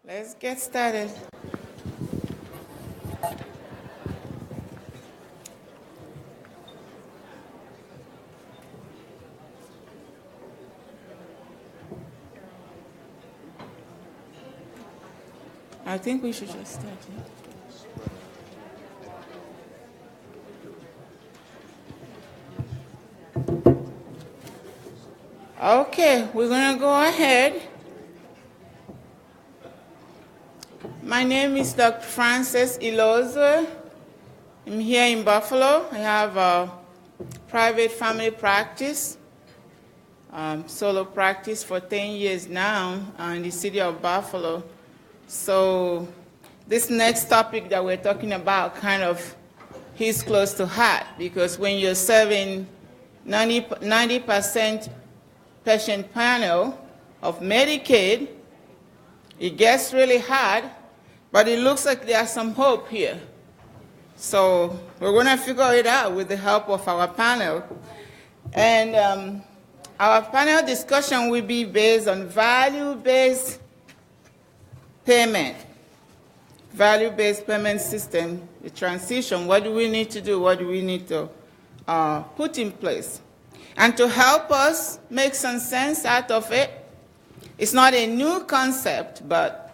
Let's get started. I think we should just start. Okay, we're going to go ahead. My name is Dr. Frances Ilozo. I'm here in Buffalo. I have a private family practice, solo practice for 10 years now in the city of Buffalo. So this next topic that we're talking about kind of hits close to heart, because when you're serving 90% patient panel of Medicaid, it gets really hard, but it looks like there's some hope here. So we're going to figure it out with the help of our panel. And our panel discussion will be based on value-based payment, value-based payment system, the transition. What do we need to do? What do we need to put in place? And to help us make some sense out of it, it's not a new concept, but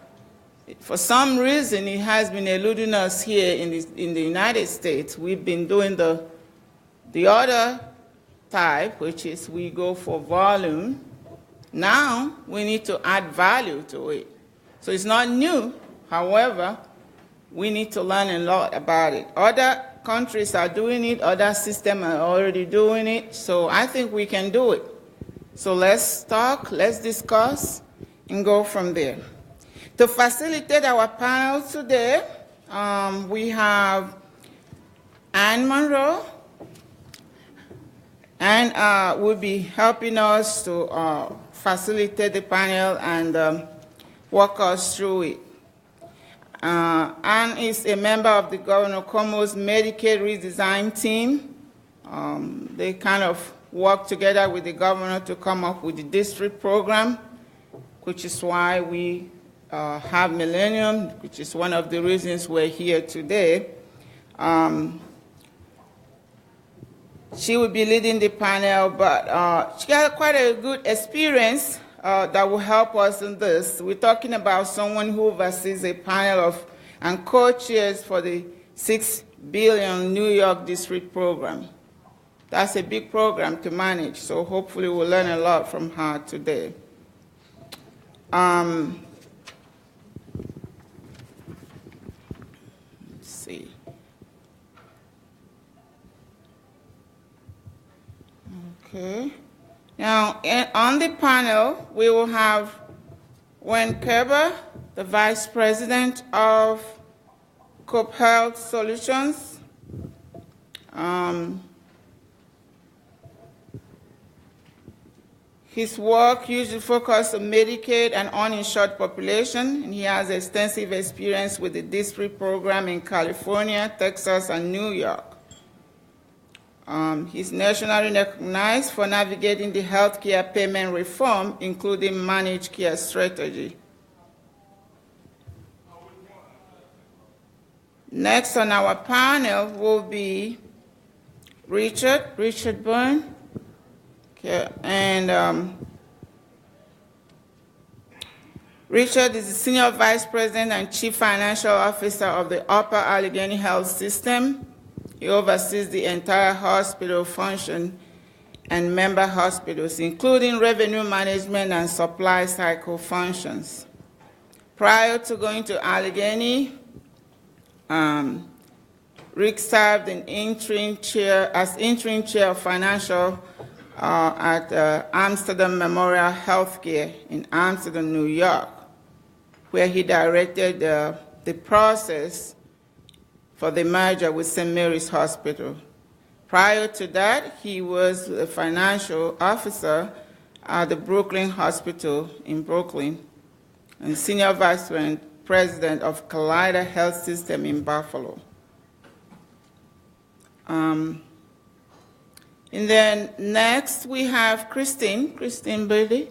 for some reason it has been eluding us here in the United States. We've been doing the other type, which is we go for volume. Now we need to add value to it. So it's not new. However, we need to learn a lot about it. Other countries are doing it. Other systems are already doing it. So I think we can do it. So let's talk, let's discuss, and go from there. To facilitate our panel today, we have Anne Monroe. Anne will be helping us to facilitate the panel and walk us through it. Anne is a member of the Governor Cuomo's Medicaid redesign team. They kind of work together with the governor to come up with the district program, which is why we have Millennium, which is one of the reasons we're here today. She will be leading the panel, but she got quite a good experience that will help us in this. We're talking about someone who oversees a panel of and co-chairs for the $6 billion New York District program. That's a big program to manage, so hopefully we'll learn a lot from her today. Let's see. Okay. Now, on the panel, we will have Wen Kerber, the Vice President of Cope Health Solutions. His work usually focuses on Medicaid and uninsured population, and he has extensive experience with the district program in California, Texas, and New York. He's nationally recognized for navigating the healthcare payment reform, including managed care strategy. Next on our panel will be Richard Byrne. Okay, and Richard is the Senior Vice President and Chief Financial Officer of the Upper Allegheny Health System. He oversees the entire hospital function and member hospitals, including revenue management and supply cycle functions. Prior to going to Allegheny, Rick served as interim chair of financial at Amsterdam Memorial Healthcare in Amsterdam, New York, where he directed the process for the merger with St. Mary's Hospital. Prior to that, he was a financial officer at the Brooklyn Hospital in Brooklyn and Senior Vice President of Collider Health System in Buffalo. And then next we have Christine Brady.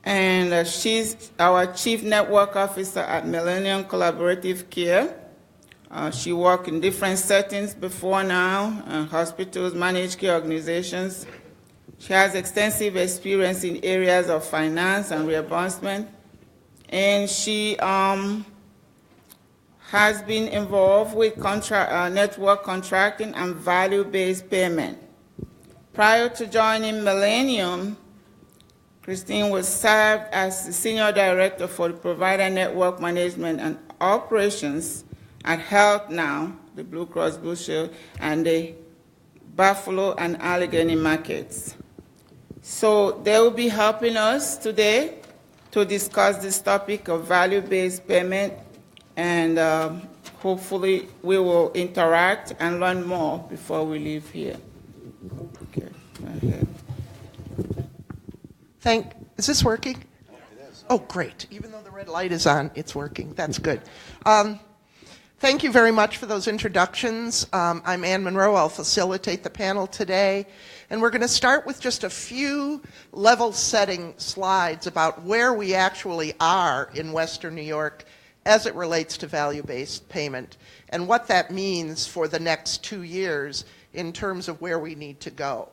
And she's our Chief Network Officer at Millennium Collaborative Care. She worked in different settings before now, hospitals, managed care organizations. She has extensive experience in areas of finance and reimbursement, and she has been involved with network contracting and value-based payment. Prior to joining Millennium, Christine was served as the Senior Director for the Provider Network Management and Operations at Health Now, the Blue Cross Blue Shield, and the Buffalo and Allegheny markets. So they will be helping us today to discuss this topic of value-based payment, and hopefully we will interact and learn more before we leave here. Okay, go ahead. Is this working? Yeah, it is. Oh, great. Even though the red light is on, it's working. That's good. Thank you very much for those introductions. I'm Ann Monroe. I'll facilitate the panel today. And we're going to start with just a few level-setting slides about where we actually are in Western New York as it relates to value-based payment and what that means for the next 2 years in terms of where we need to go.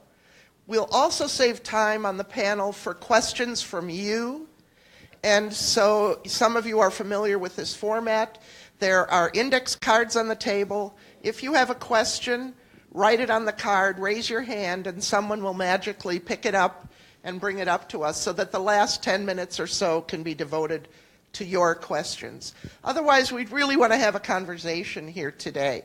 We'll also save time on the panel for questions from you. And so some of you are familiar with this format. There are index cards on the table. If you have a question, write it on the card, raise your hand, and someone will magically pick it up and bring it up to us so that the last 10 minutes or so can be devoted to your questions. Otherwise, we'd really want to have a conversation here today.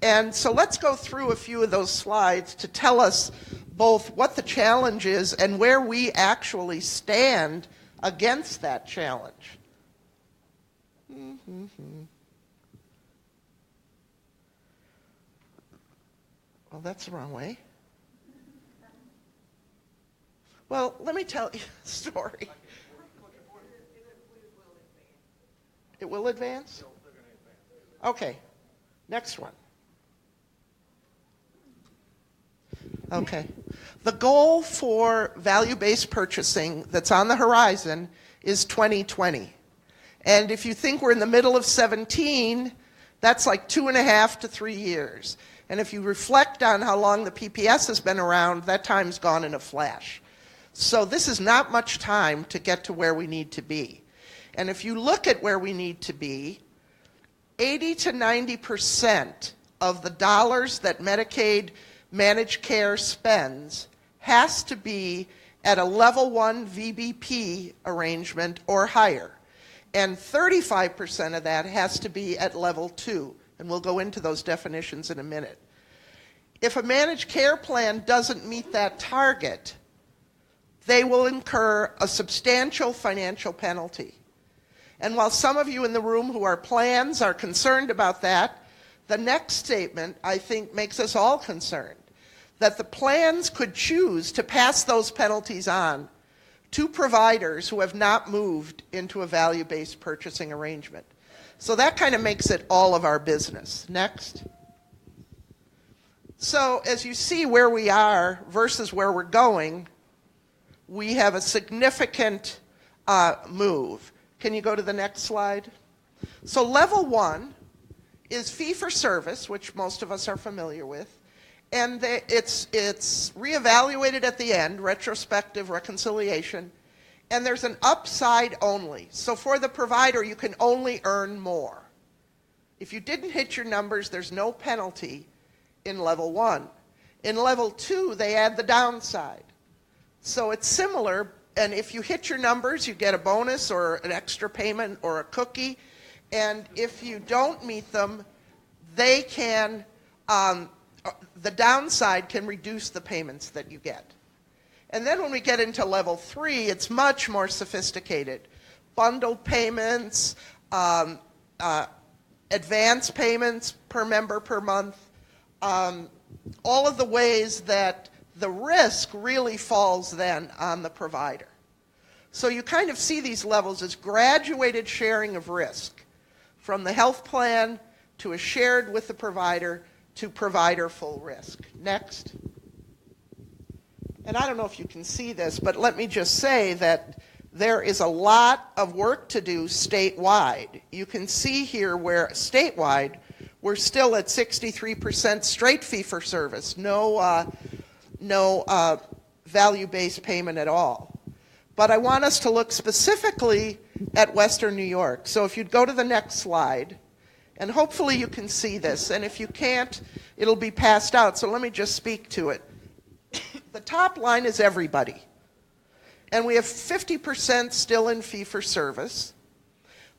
And so let's go through a few of those slides to tell us both what the challenge is and where we actually stand against that challenge. Well, that's the wrong way. Well, let me tell you a story. It will advance? Okay. Next one. Okay. The goal for value-based purchasing that's on the horizon is 2020. And if you think we're in the middle of 17, that's like 2.5 to 3 years. And if you reflect on how long the PPS has been around, that time's gone in a flash. So this is not much time to get to where we need to be. And if you look at where we need to be, 80 to 90% of the dollars that Medicaid managed care spends has to be at a level 1 VBP arrangement or higher. And 35% of that has to be at level 2. And we'll go into those definitions in a minute. If a managed care plan doesn't meet that target, they will incur a substantial financial penalty. And while some of you in the room who are plans are concerned about that, the next statement, I think, makes us all concerned, that the plans could choose to pass those penalties on to providers who have not moved into a value-based purchasing arrangement. So that kind of makes it all of our business. Next. So as you see where we are versus where we're going, we have a significant move. Can you go to the next slide? So level 1 is fee-for-service, which most of us are familiar with. And it's reevaluated at the end, retrospective reconciliation. And there's an upside only. So for the provider, you can only earn more. If you didn't hit your numbers, there's no penalty in level 1. In level 2, they add the downside. So it's similar, and if you hit your numbers, you get a bonus or an extra payment or a cookie. And if you don't meet them, they can, the downside can reduce the payments that you get. And then when we get into level 3, it's much more sophisticated. Bundled payments, advance payments per member per month, all of the ways that the risk really falls then on the provider. So you kind of see these levels as graduated sharing of risk, from the health plan to a shared with the provider to provider full risk. Next. And I don't know if you can see this, but let me just say that there is a lot of work to do statewide. You can see here where statewide, we're still at 63% straight fee-for-service, no value-based payment at all. But I want us to look specifically at Western New York. So if you'd go to the next slide, and hopefully you can see this, and if you can't, it'll be passed out, so let me just speak to it. The top line is everybody. And we have 50% still in fee-for-service.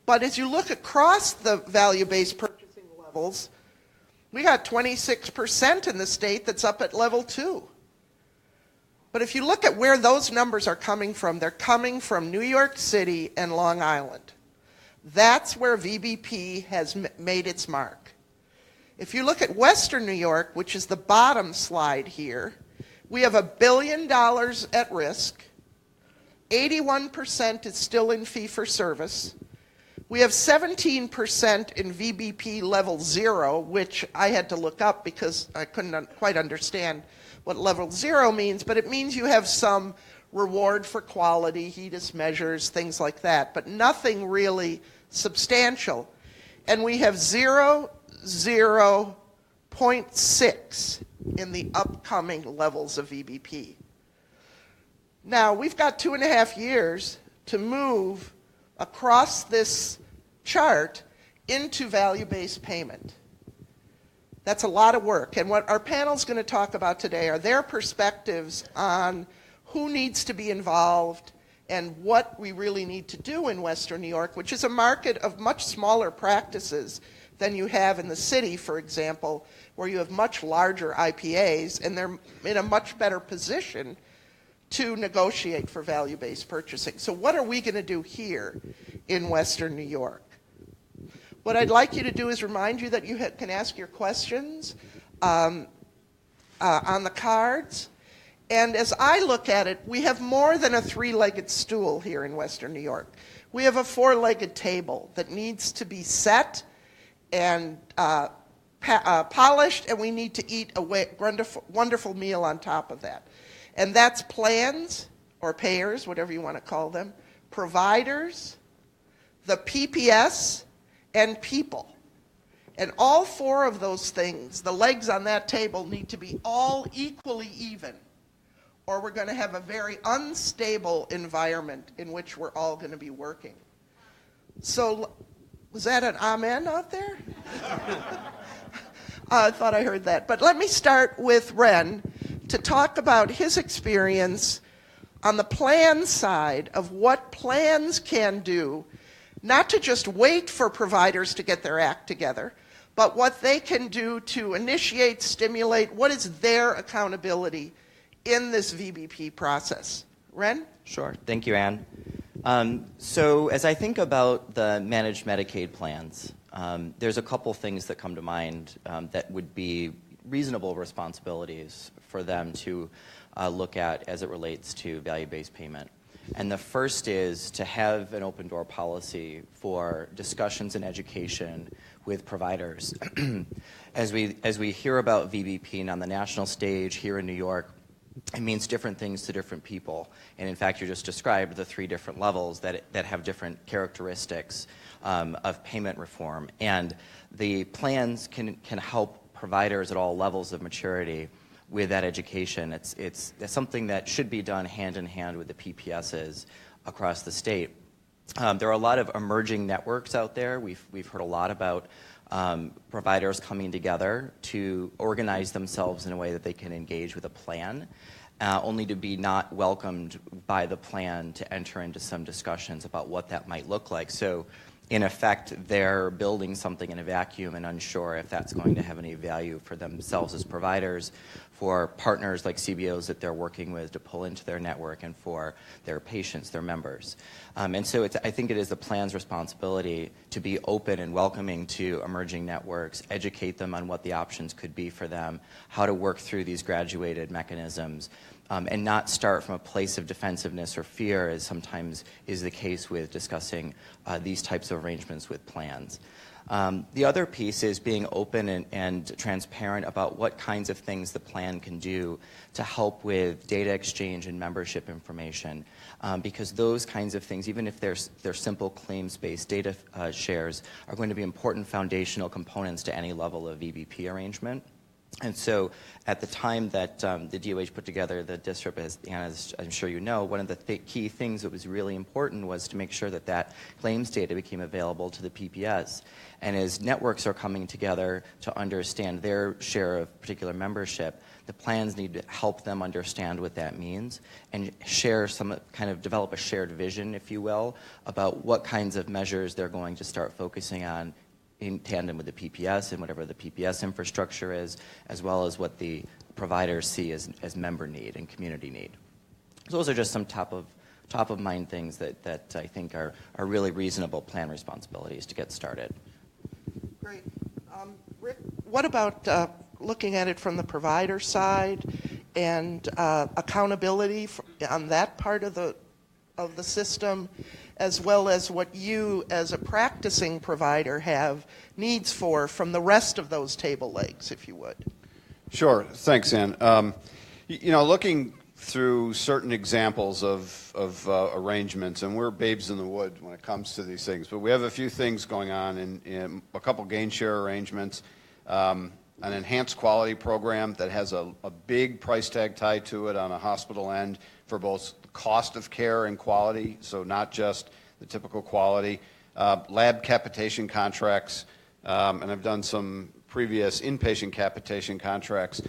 But as you look across the value-based purchasing levels, we got 26% in the state that's up at level 2. But if you look at where those numbers are coming from, they're coming from New York City and Long Island. That's where VBP has made its mark. If you look at Western New York, which is the bottom slide here, we have $1 billion at risk. 81% is still in fee-for-service. We have 17% in VBP level 0, which I had to look up because I couldn't quite understand what level 0 means, but it means you have some reward for quality, HEDIS measures, things like that, but nothing really substantial. And we have 0.6 in the upcoming levels of VBP. Now, we've got 2.5 years to move across this chart into value-based payment. That's a lot of work. And what our panel's going to talk about today are their perspectives on who needs to be involved and what we really need to do in Western New York, which is a market of much smaller practices than you have in the city, for example, where you have much larger IPAs, and they're in a much better position to negotiate for value-based purchasing. So what are we going to do here in Western New York? What I'd like you to do is remind you that you can ask your questions on the cards. And as I look at it, we have more than a 3-legged stool here in Western New York. We have a 4-legged table that needs to be set and polished, and we need to eat a wonderful meal on top of that. And that's plans, or payers, whatever you want to call them, providers, the PPS, and people. And all 4 of those things, the legs on that table, need to be all equally even, or we're going to have a very unstable environment in which we're all going to be working. So, was that an amen out there? I thought I heard that. But let me start with Ren to talk about his experience on the plan side of what plans can do, not to just wait for providers to get their act together, but what they can do to initiate, stimulate, what is their accountability in this VBP process. Ren? Sure. Thank you, Ann. So as I think about the managed Medicaid plans, there's a couple things that come to mind that would be reasonable responsibilities for them to look at as it relates to value-based payment. And the first is to have an open door policy for discussions and education with providers. As we hear about VBP on the national stage here in New York, it means different things to different people. And in fact, you just described the 3 different levels that have different characteristics of payment reform. And the plans can help providers at all levels of maturity with that education. It's something that should be done hand in hand with the PPSs across the state. There are a lot of emerging networks out there. We've heard a lot about providers coming together to organize themselves in a way that they can engage with a plan, only to be not welcomed by the plan to enter into some discussions about what that might look like. So in effect, they're building something in a vacuum and unsure if that's going to have any value for themselves as providers, for partners like CBOs that they're working with to pull into their network, and for their patients, their members. And so I think it is the plan's responsibility to be open and welcoming to emerging networks, educate them on what the options could be for them, how to work through these graduated mechanisms, and not start from a place of defensiveness or fear, as sometimes is the case with discussing these types of arrangements with plans. The other piece is being open and transparent about what kinds of things the plan can do to help with data exchange and membership information, because those kinds of things, even if they're simple claims-based data shares, are going to be important foundational components to any level of VBP arrangement. And so at the time that the DOH put together the DSRIP, as I'm sure you know, one of the key things that was really important was to make sure that that claims data became available to the PPS. And as networks are coming together to understand their share of particular membership, the plans need to help them understand what that means and share develop a shared vision, if you will, about what kinds of measures they're going to start focusing on in tandem with the PPS and whatever the PPS infrastructure is, as well as what the providers see as member need and community need. So those are just some top of mind things that I think are really reasonable plan responsibilities to get started. Great. Rick, what about looking at it from the provider side and accountability on that part of the system, as well as what you as a practicing provider have needs from the rest of those table legs, if you would? Sure. Thanks, Ann. Looking through certain examples of arrangements, and we're babes in the wood when it comes to these things, but we have a few things going on in a couple gain share arrangements, an enhanced quality program that has a big price tag tied to it on a hospital end for both cost of care and quality, so not just the typical quality, lab capitation contracts, and I've done some previous inpatient capitation contracts,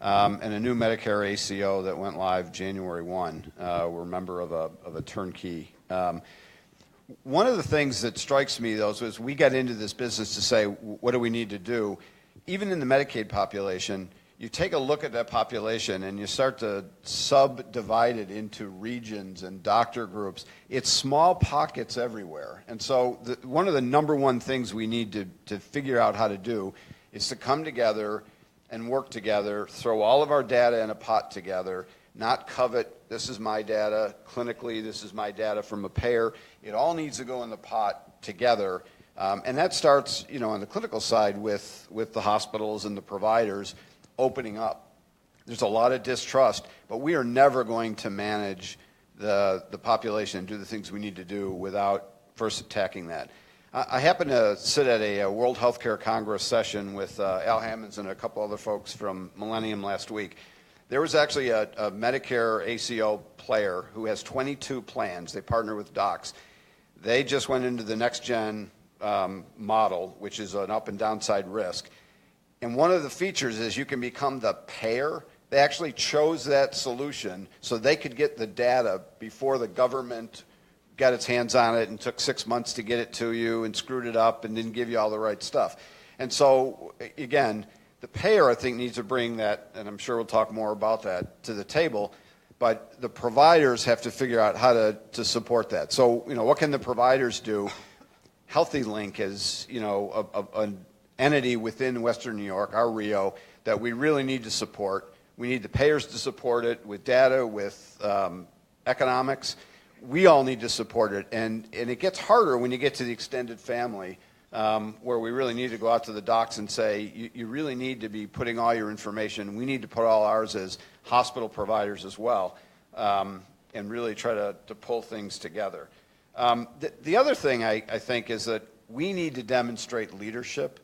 and a new Medicare ACO that went live January 1. We're a member of a turnkey. One of the things that strikes me, though, is we got into this business to say, what do we need to do? Even in the Medicaid population, you take a look at that population and you start to subdivide it into regions and doctor groups. It's small pockets everywhere. And so one of the number one things we need to figure out how to do is to come together and work together, throw all of our data in a pot together, not covet, this is my data, clinically, this is my data from a payer. It all needs to go in the pot together. And that starts, on the clinical side with the hospitals and the providers opening up. There's a lot of distrust, but we are never going to manage the population and do the things we need to do without first attacking that. I happened to sit at a World Healthcare Congress session with Al Hammonds and a couple other folks from Millennium last week. There was actually a Medicare ACO player who has 22 plans. They partner with docs. They just went into the next gen model, which is an up and downside risk. And one of the features is you can become the payer. They actually chose that solution so they could get the data before the government got its hands on it and took 6 months to get it to you and screwed it up and didn't give you all the right stuff. And so, again, the payer, I think, needs to bring that, and I'm sure we'll talk more about that, to the table. But the providers have to figure out how to support that. So, what can the providers do? Healthy Link is, an entity within Western New York, our RIO, that we really need to support. We need the payers to support it with data, with economics. We all need to support it. And it gets harder when you get to the extended family, where we really need to go out to the docs and say, you really need to be putting all your information. We need to put all ours as hospital providers as well, and really try to pull things together. The other thing I think is that we need to demonstrate leadership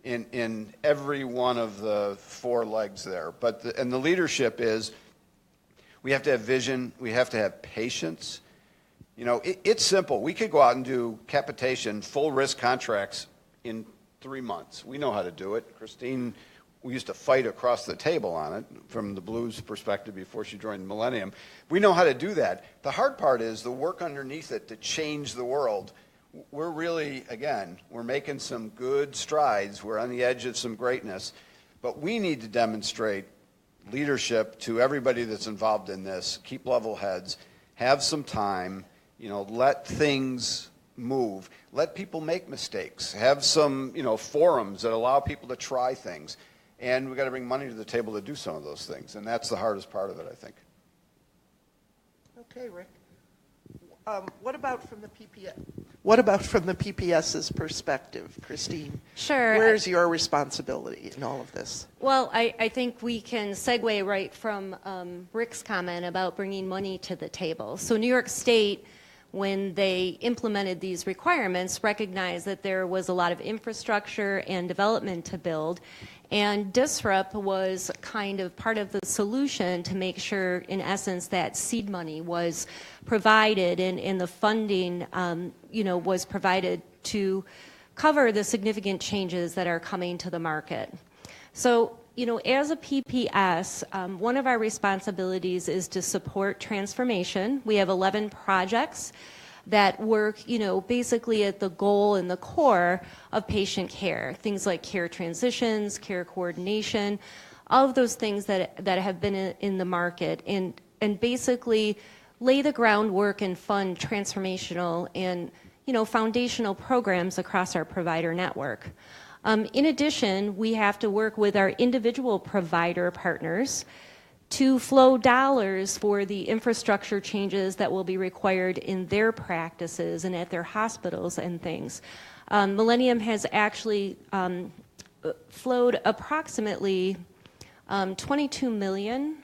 in every one of the four legs there. And the leadership is we have to have vision, we have to have patience. It's simple. We could go out and do capitation, full risk contracts in 3 months. We know how to do it. Christine, we used to fight across the table on it from the Blues perspective before she joined Millennium. We know how to do that. The hard part is the work underneath it to change the world. We're really, again, we're making some good strides. We're on the edge of some greatness. But we need to demonstrate leadership to everybody that's involved in this. Keep level heads. Have some time. Let things move. Let people make mistakes. Have some, forums that allow people to try things. And we've got to bring money to the table to do some of those things. And that's the hardest part of it, I think. Okay, Rick. What about from the PPS? What about from the PPS's perspective, Christine? Sure. Where's your responsibility in all of this? Well, I think we can segue right from Rick's comment about bringing money to the table. So New York State, when they implemented these requirements, recognized that there was a lot of infrastructure and development to build, and DISRUP was kind of part of the solution to make sure, in essence, that seed money was provided and the funding, was provided to cover the significant changes that are coming to the market. So, as a PPS, one of our responsibilities is to support transformation. We have 11 projects that work, basically at the goal and the core of patient care. Things like care transitions, care coordination, all of those things that have been in the market, and basically lay the groundwork and fund transformational and, foundational programs across our provider network. In addition, we have to work with our individual provider partners to flow dollars for the infrastructure changes that will be required in their practices and at their hospitals and things. Millennium has actually flowed approximately $22 million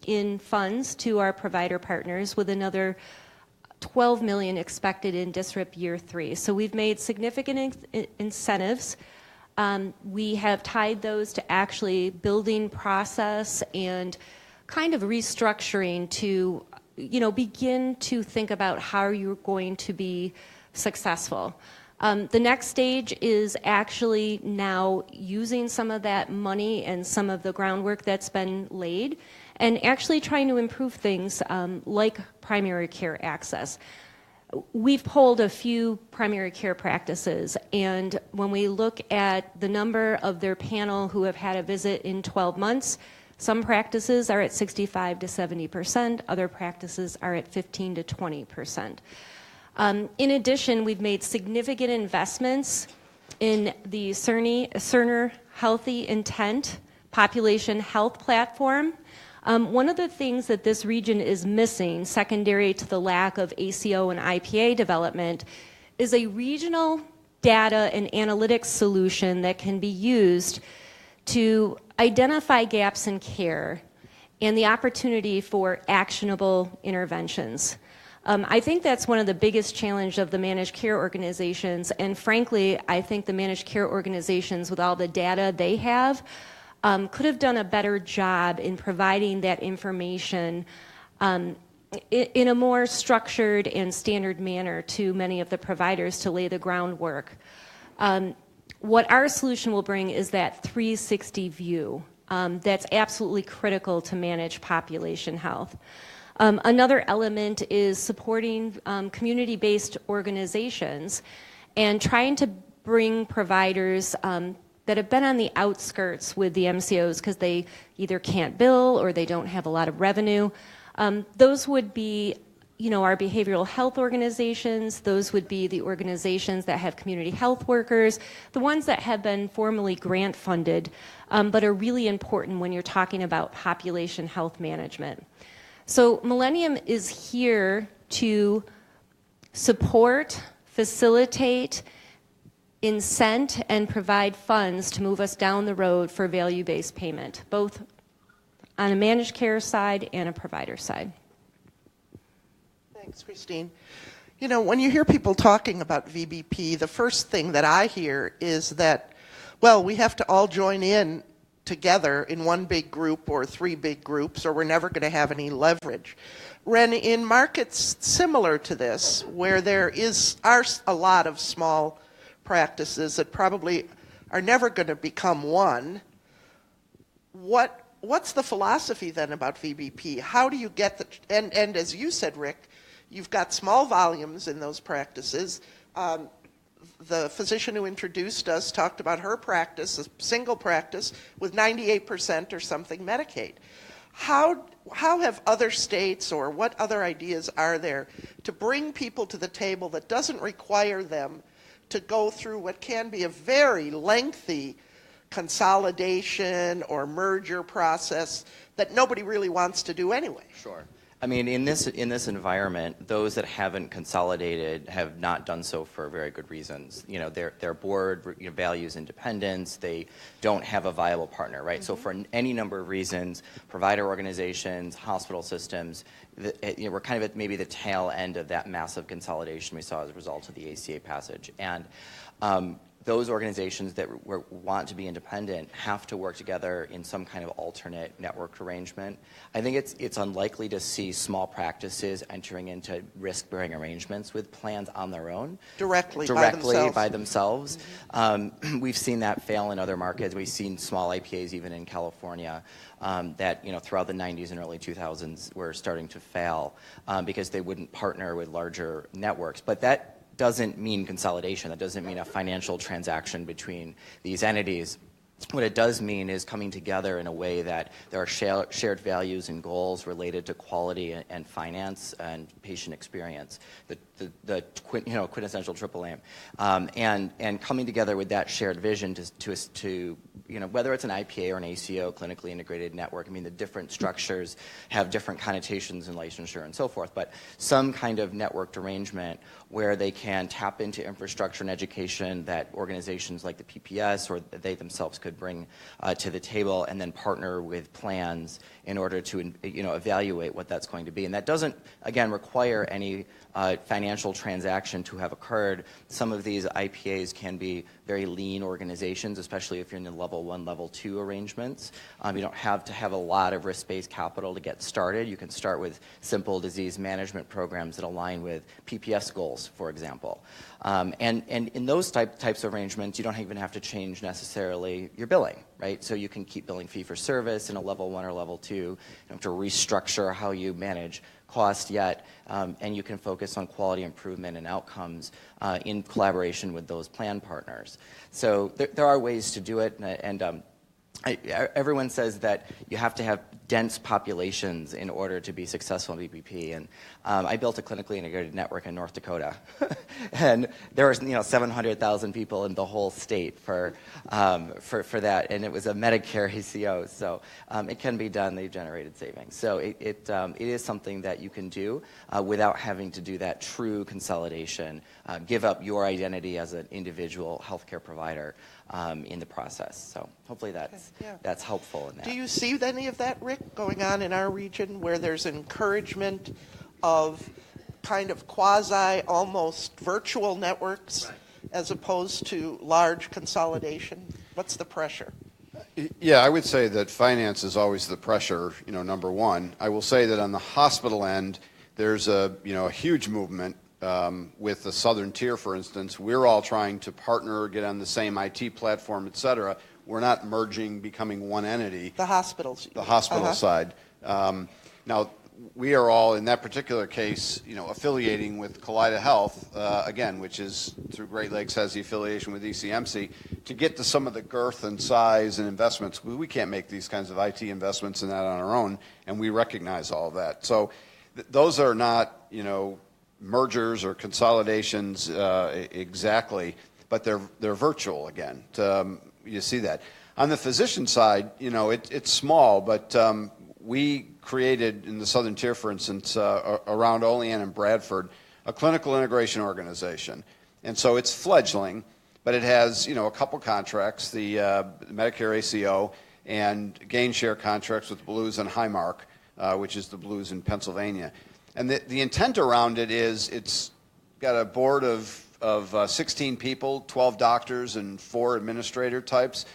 in funds to our provider partners, with another $12 million expected in DISRUP year 3. So we've made significant incentives. We have tied those to actually building process and kind of restructuring to, begin to think about how you're going to be successful. The next stage is actually now using some of that money and some of the groundwork that's been laid and actually trying to improve things like primary care access. We've polled a few primary care practices, and when we look at the number of their panel who have had a visit in 12 months, some practices are at 65 to 70%, other practices are at 15 to 20%. In addition, we've made significant investments in the Cerner Healthy Intent population health platform. One of the things that this region is missing, secondary to the lack of ACO and IPA development, is a regional data and analytics solution that can be used to identify gaps in care and the opportunity for actionable interventions. I think that's one of the biggest challenges of the managed care organizations, and frankly, I think the managed care organizations, with all the data they have, could have done a better job in providing that information in a more structured and standard manner to many of the providers to lay the groundwork. What our solution will bring is that 360 view that's absolutely critical to manage population health. Another element is supporting community-based organizations and trying to bring providers that have been on the outskirts with the MCOs because they either can't bill or they don't have a lot of revenue. Those would be, our behavioral health organizations. Those would be the organizations that have community health workers, the ones that have been formally grant funded, but are really important when you're talking about population health management. So Millennium is here to support, facilitate, incent, and provide funds to move us down the road for value-based payment, both on a managed care side and a provider side. Thanks, Christine. When you hear people talking about VBP, the first thing that I hear is that, well, we have to all join in together in one big group or 3 big groups, or we're never going to have any leverage. Ren, in markets similar to this, where there are a lot of small practices that probably are never going to become one, what's the philosophy then about VBP? How do you get and as you said, Rick, you've got small volumes in those practices. The physician who introduced us talked about her practice, a single practice, with 98% or something Medicaid. How have other states, or what other ideas are there to bring people to the table that doesn't require them to go through what can be a very lengthy consolidation or merger process that nobody really wants to do anyway? Sure. I mean, in this environment, those that haven't consolidated have not done so for very good reasons. You know, their board values independence. They don't have a viable partner, right? So for any number of reasons, provider organizations, hospital systems, we're kind of at maybe the tail end of that massive consolidation we saw as a result of the ACA passage. And those organizations that want to be independent have to work together in some kind of alternate network arrangement. I think it's unlikely to see small practices entering into risk-bearing arrangements with plans on their own. Directly by themselves. We've seen that fail in other markets. We've seen small IPAs even in California that throughout the 90s and early 2000s were starting to fail because they wouldn't partner with larger networks. But that doesn't mean consolidation. That doesn't mean a financial transaction between these entities. What it does mean is coming together in a way that there are shared values and goals related to quality and finance and patient experience, the quintessential triple aim, and coming together with that shared vision to whether it's an IPA or an ACO, clinically integrated network. I mean, the different structures have different connotations in licensure and so forth, but some kind of networked arrangement where they can tap into infrastructure and education that organizations like the PPS or they themselves could bring to the table, and then partner with plans in order to evaluate what that's going to be. And that doesn't, again, require any financial transaction to have occurred. Some of these IPAs can be very lean organizations, especially if you're in the level 1, level 2 arrangements. You don't have to have a lot of risk-based capital to get started. You can start with simple disease management programs that align with PPS goals, for example. And in those types of arrangements, you don't even have to change necessarily your billing, right? So you can keep billing fee for service in a level 1 or level 2. You don't have to restructure how you manage cost yet, and you can focus on quality improvement and outcomes in collaboration with those plan partners. So there are ways to do it, and everyone says that you have to have dense populations in order to be successful in VBP. And I built a clinically integrated network in North Dakota, and there was 700,000 people in the whole state for that, and it was a Medicare ACO, so it can be done. They've generated savings, so it is something that you can do without having to do that true consolidation. Give up your identity as an individual healthcare provider in the process. So hopefully that's helpful in that. Do you see any of that, Rick, going on in our region where there's encouragement of kind of quasi, almost virtual networks as opposed to large consolidation? What's the pressure? Yeah, I would say that finance is always the pressure, number one. I will say that on the hospital end, there's a huge movement with the Southern Tier, for instance. We're all trying to partner, get on the same IT platform, et cetera. We're not merging, becoming one entity. The hospitals. The hospital side. Now, we are all, in that particular case, affiliating with Kaleida Health, again, which is, through Great Lakes, has the affiliation with ECMC, to get to some of the girth and size and investments. We can't make these kinds of IT investments in that on our own, and we recognize all of that. So those are not, mergers or consolidations exactly, but they're virtual again. You see that. On the physician side, it's small, but we created in the Southern Tier, for instance, around Olean and Bradford, a clinical integration organization. And so it's fledgling, but it has, a couple contracts, the Medicare ACO and gain share contracts with Blues and Highmark, which is the Blues in Pennsylvania. And the intent around it is it's got a board of 16 people, 12 doctors and 4 administrator types.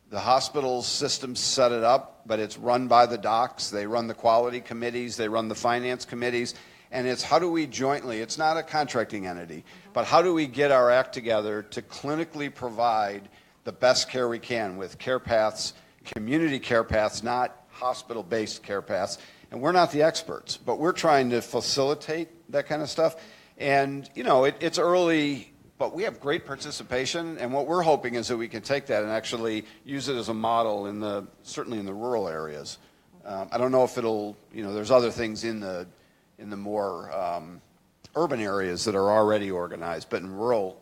The hospital systems set it up, but it's run by the docs. They run the quality committees. They run the finance committees. And it's how do we jointly, it's not a contracting entity, but how do we get our act together to clinically provide the best care we can with care paths, community care paths, not hospital-based care paths. And we're not the experts, but we're trying to facilitate that kind of stuff. And, it's early, but we have great participation. And what we're hoping is that we can take that and actually use it as a model certainly in the rural areas. I don't know if it'll, there's other things in the more urban areas that are already organized, but in rural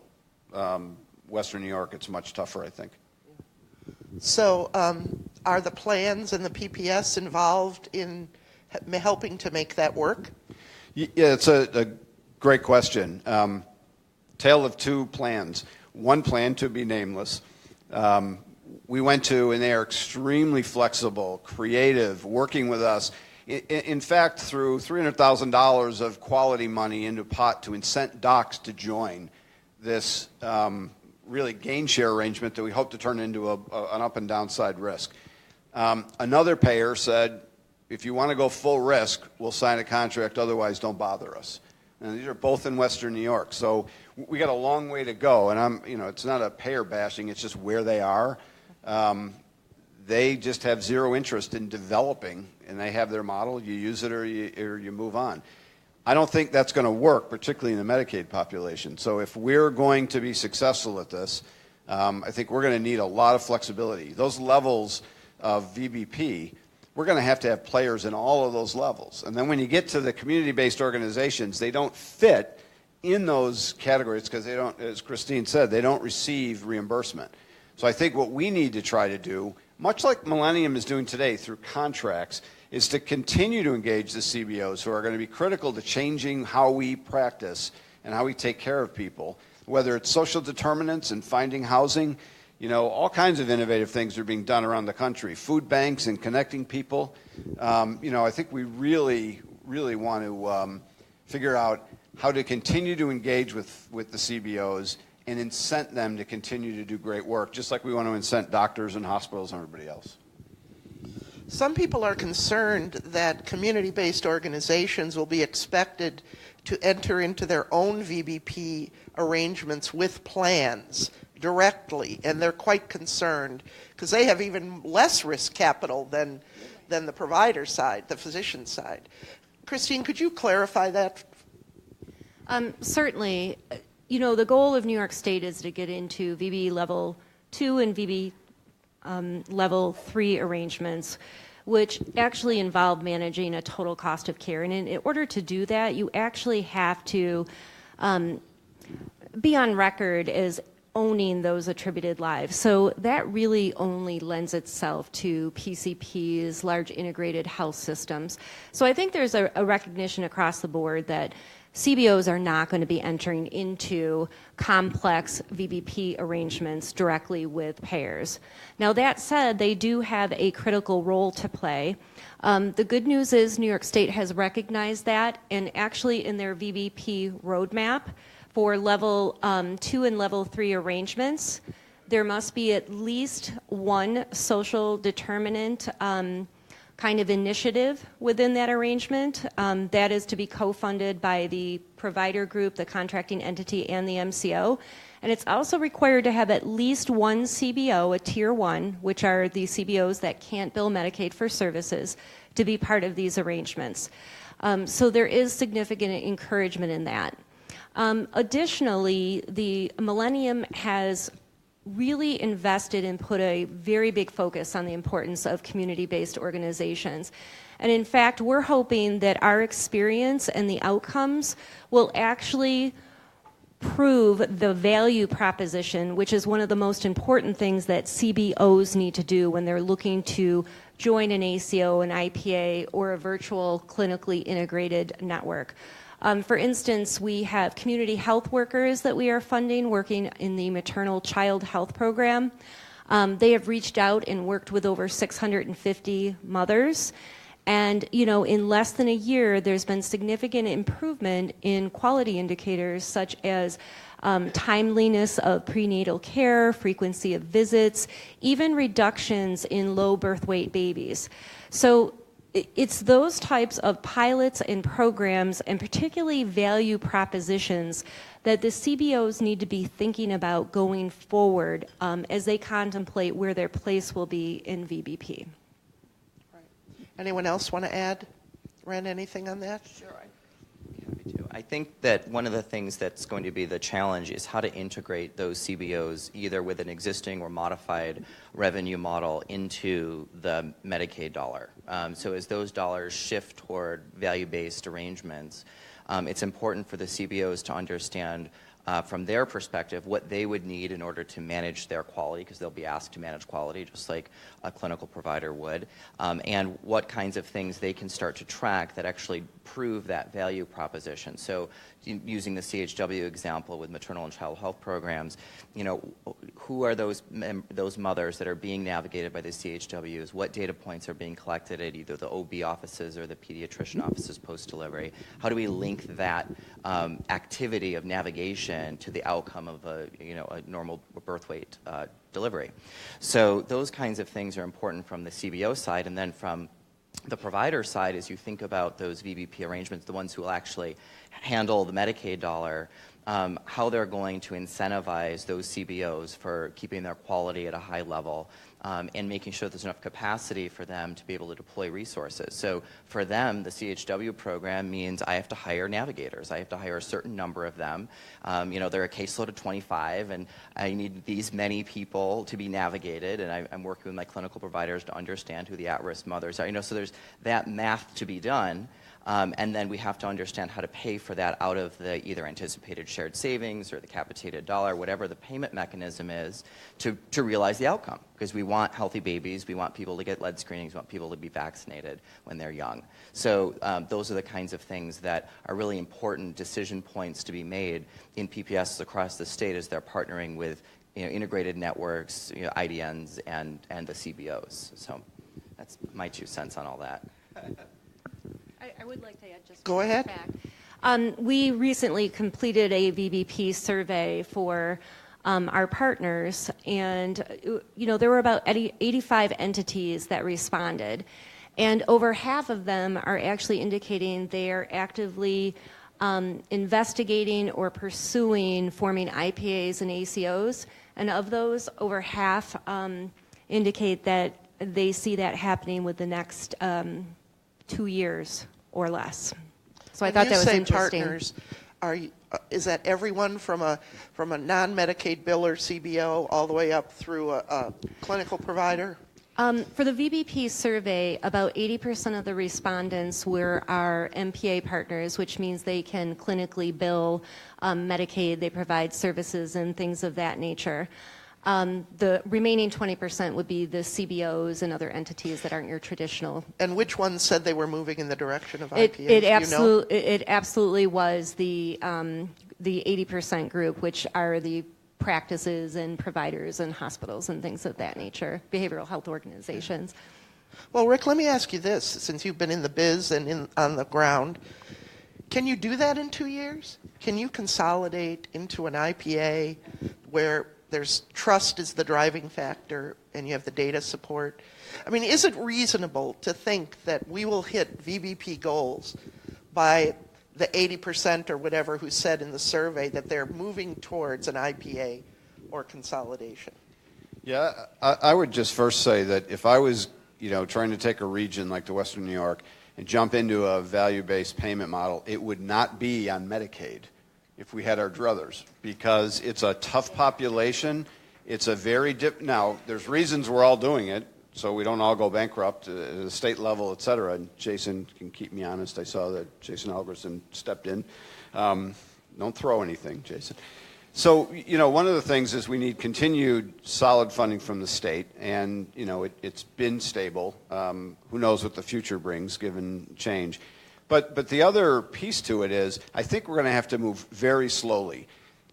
Western New York, it's much tougher, I think. So are the plans and the PPS involved in helping to make that work? Yeah, it's a great question. Tale of two plans. One plan, to be nameless, we went to, and they are extremely flexible, creative, working with us. In fact, through $300,000 of quality money into pot to incent docs to join this really gain share arrangement that we hope to turn into an up and downside risk. Another payer said, if you want to go full risk, we'll sign a contract, otherwise don't bother us. And these are both in Western New York. So we got a long way to go, and it's not a payer bashing, it's just where they are. They just have zero interest in developing, and they have their model. You use it or you move on. I don't think that's going to work, particularly in the Medicaid population. So if we're going to be successful at this, I think we're going to need a lot of flexibility. Those levels of VBP, we're going to have players in all of those levels. And then when you get to the community-based organizations, they don't fit in those categories because they don't, as Christine said, they don't receive reimbursement. So I think what we need to try to do, much like Millennium is doing today through contracts, is to continue to engage the CBOs who are going to be critical to changing how we practice and how we take care of people, whether it's social determinants and finding housing. All kinds of innovative things are being done around the country, food banks and connecting people. I think we really, really want to figure out how to continue to engage with the CBOs and incent them to continue to do great work, just like we want to incent doctors and hospitals and everybody else. Some people are concerned that community-based organizations will be expected to enter into their own VBP arrangements with plans directly, and they're quite concerned because they have even less risk capital than the provider side, the physician side. Christine, could you clarify that? Certainly. The goal of New York State is to get into VB level 2 and VB level 3 arrangements, which actually involve managing a total cost of care. And in order to do that, you actually have to be on record as owning those attributed lives. So that really only lends itself to PCPs, large integrated health systems. So I think there's a recognition across the board that CBOs are not going to be entering into complex VBP arrangements directly with payers. Now that said, they do have a critical role to play. The good news is New York State has recognized that, and actually in their VBP roadmap for level 2 and level 3 arrangements, there must be at least one social determinant kind of initiative within that arrangement. That is to be co-funded by the provider group, the contracting entity, and the MCO. And it's also required to have at least one CBO, a Tier 1, which are the CBOs that can't bill Medicaid for services, to be part of these arrangements. So there is significant encouragement in that. Additionally, the Millennium has really invested and put a very big focus on the importance of community-based organizations. And in fact, we're hoping that our experience and the outcomes will actually prove the value proposition, which is one of the most important things that CBOs need to do when they're looking to join an ACO, an IPA, or a virtual clinically integrated network. For instance, we have community health workers that we are funding working in the maternal child health program. They have reached out and worked with over 650 mothers. And, in less than a year, there's been significant improvement in quality indicators such as timeliness of prenatal care, frequency of visits, even reductions in low birth weight babies. So it's those types of pilots and programs, and particularly value propositions, that the CBOs need to be thinking about going forward as they contemplate where their place will be in VBP. Right. Anyone else want to add? Ren, anything on that? Sure. I'd be happy to. I think that one of the things that's going to be the challenge is how to integrate those CBOs either with an existing or modified revenue model into the Medicaid dollar. So as those dollars shift toward value-based arrangements, it's important for the CBOs to understand from their perspective, what they would need in order to manage their quality, because they'll be asked to manage quality just like a clinical provider would, and what kinds of things they can start to track that actually prove that value proposition. So using the CHW example with maternal and child health programs, who are those mothers that are being navigated by the CHWs? What data points are being collected at either the OB offices or the pediatrician offices post-delivery? How do we link that activity of navigation to the outcome of a normal birth weight delivery? So those kinds of things are important from the CBO side, and then from the provider side, as you think about those VBP arrangements, the ones who will actually handle the Medicaid dollar, how they're going to incentivize those CBOs for keeping their quality at a high level, and making sure there's enough capacity for them to be able to deploy resources. So for them, the CHW program means I have to hire navigators. I have to hire a certain number of them. They're a caseload of 25, and I need these many people to be navigated, and I'm working with my clinical providers to understand who the at-risk mothers are. So there's that math to be done. And then we have to understand how to pay for that out of the either anticipated shared savings or the capitated dollar, whatever the payment mechanism is, to realize the outcome. Because we want healthy babies, we want people to get lead screenings, we want people to be vaccinated when they're young. So those are the kinds of things that are really important decision points to be made in PPSs across the state as they're partnering with integrated networks, IDNs, and the CBOs. So that's my 2 cents on all that. I would like to add just Go ahead. Fact. We recently completed a VBP survey for our partners, and there were about 85 entities that responded, and over half of them are actually indicating they are actively investigating or pursuing forming IPAs and ACOs, and of those, over half indicate that they see that happening with the next 2 years or less. So I thought that was interesting. Partners, is that everyone from a non-Medicaid biller, CBO, all the way up through a clinical provider? For the VBP survey, about 80% of the respondents were our MPA partners, which means they can clinically bill Medicaid, they provide services and things of that nature. The remaining 20% would be the CBOs and other entities that aren't your traditional. And which ones said they were moving in the direction of IPAs? It absolutely was the 80% group, which are the practices and providers and hospitals and things of that nature, behavioral health organizations. Well, Rick, let me ask you this, since you've been in the biz and on the ground. Can you do that in 2 years? Can you consolidate into an IPA where there's trust is the driving factor and you have the data support? I mean, is it reasonable to think that we will hit VBP goals by the 80% or whatever who said in the survey that they're moving towards an IPA or consolidation? Yeah, I would just first say that if I was, trying to take a region like the Western New York and jump into a value-based payment model, it would not be on Medicaid if we had our druthers, because it's a tough population. It's a very now, there's reasons we're all doing it, so we don't all go bankrupt at the state level, et cetera. And Jason can keep me honest. I saw that Jason Algerson stepped in. Don't throw anything, Jason. So, one of the things is we need continued solid funding from the state, and, it's been stable. Who knows what the future brings given change. But the other piece to it is I think we're going to have to move very slowly.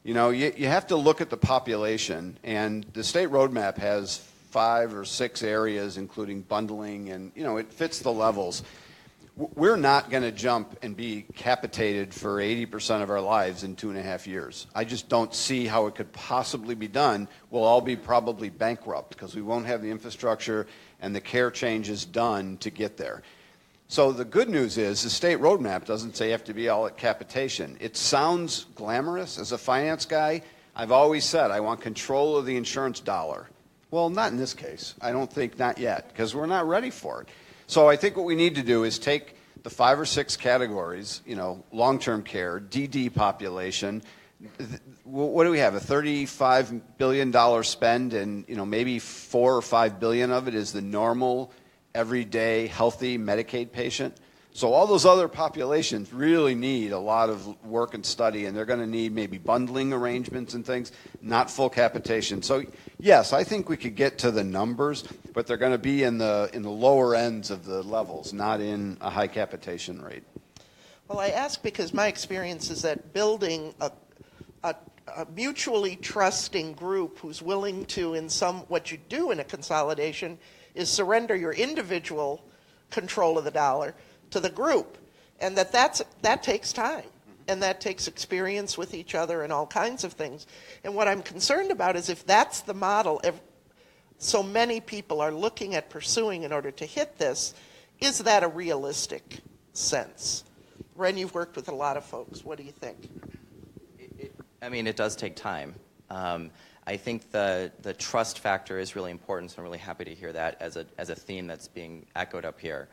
You have to look at the population, and the state roadmap has 5 or 6 areas, including bundling, and, it fits the levels. We're not going to jump and be capitated for 80% of our lives in 2.5 years. I just don't see how it could possibly be done. We'll all be probably bankrupt because we won't have the infrastructure and the care changes done to get there. So the good news is the state roadmap doesn't say you have to be all at capitation. It sounds glamorous. As a finance guy, I've always said I want control of the insurance dollar. Well, not in this case. I don't think not yet, because we're not ready for it. So I think what we need to do is take the 5 or 6 categories, long-term care, DD population. What do we have? A $35 billion spend, and maybe 4 or 5 billion of it is the normal, everyday, healthy Medicaid patient. So all those other populations really need a lot of work and study, and they're going to need maybe bundling arrangements and things, not full capitation. So yes, I think we could get to the numbers, but they're going to be in the lower ends of the levels, not in a high capitation rate. Well, I ask because my experience is that building a mutually trusting group who's willing to, what you do in a consolidation is surrender your individual control of the dollar to the group, and that takes time, and that takes experience with each other and all kinds of things. And what I'm concerned about is if that's the model so many people are looking at pursuing in order to hit this, is that a realistic sense? Ren, you've worked with a lot of folks. What do you think? I mean, it does take time. I think the trust factor is really important, so I'm really happy to hear that as a theme that's being echoed up here.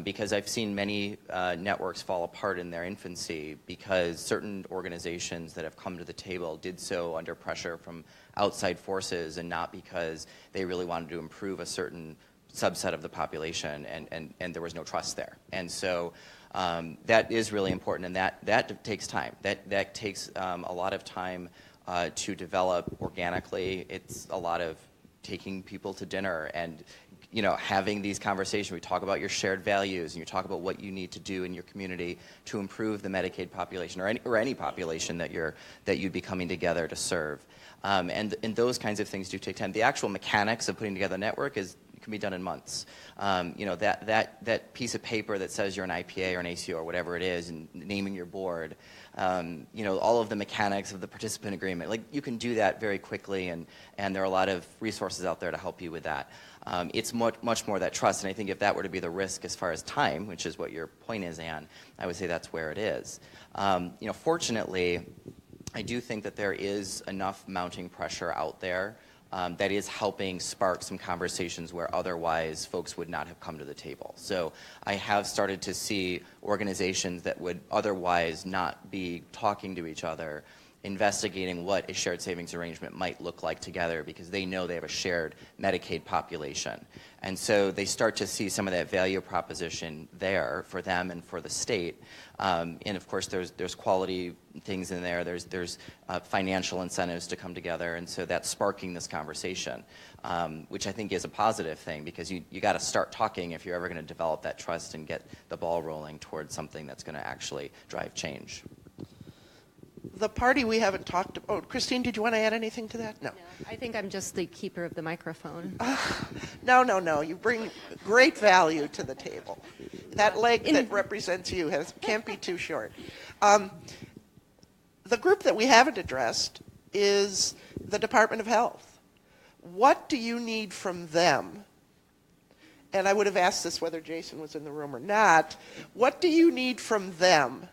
Because I've seen many networks fall apart in their infancy because certain organizations that have come to the table did so under pressure from outside forces and not because they really wanted to improve a certain subset of the population, and there was no trust there. And so that is really important, and that takes time. That takes a lot of time to develop organically. It's a lot of taking people to dinner and having these conversations. We talk about your shared values, and you talk about what you need to do in your community to improve the Medicaid population or any population that you'd be coming together to serve. And those kinds of things do take time. The actual mechanics of putting together a network can be done in months. That piece of paper that says you're an IPA or an ACO or whatever it is, and naming your board, all of the mechanics of the participant agreement, like you can do that very quickly, and there are a lot of resources out there to help you with that. It's much more that trust, and I think if that were to be the risk as far as time, which is what your point is, Ann, I would say that's where it is. Fortunately, I do think that there is enough mounting pressure out there that is helping spark some conversations where otherwise folks would not have come to the table. So I have started to see organizations that would otherwise not be talking to each other investigating what a shared savings arrangement might look like together because they know they have a shared Medicaid population. And so they start to see some of that value proposition there for them and for the state. And of course, there's quality things in there. There's financial incentives to come together. And so that's sparking this conversation, which I think is a positive thing because you got to start talking if you're ever going to develop that trust and get the ball rolling towards something that's going to actually drive change. The party we haven't talked about. Oh, Christine, did you want to add anything to that? No. I think I'm just the keeper of the microphone. No. You bring great value to the table. That leg that represents you can't be too short. The group that we haven't addressed is the Department of Health. What do you need from them? And I would have asked this whether Jason was in the room or not. What do you need from them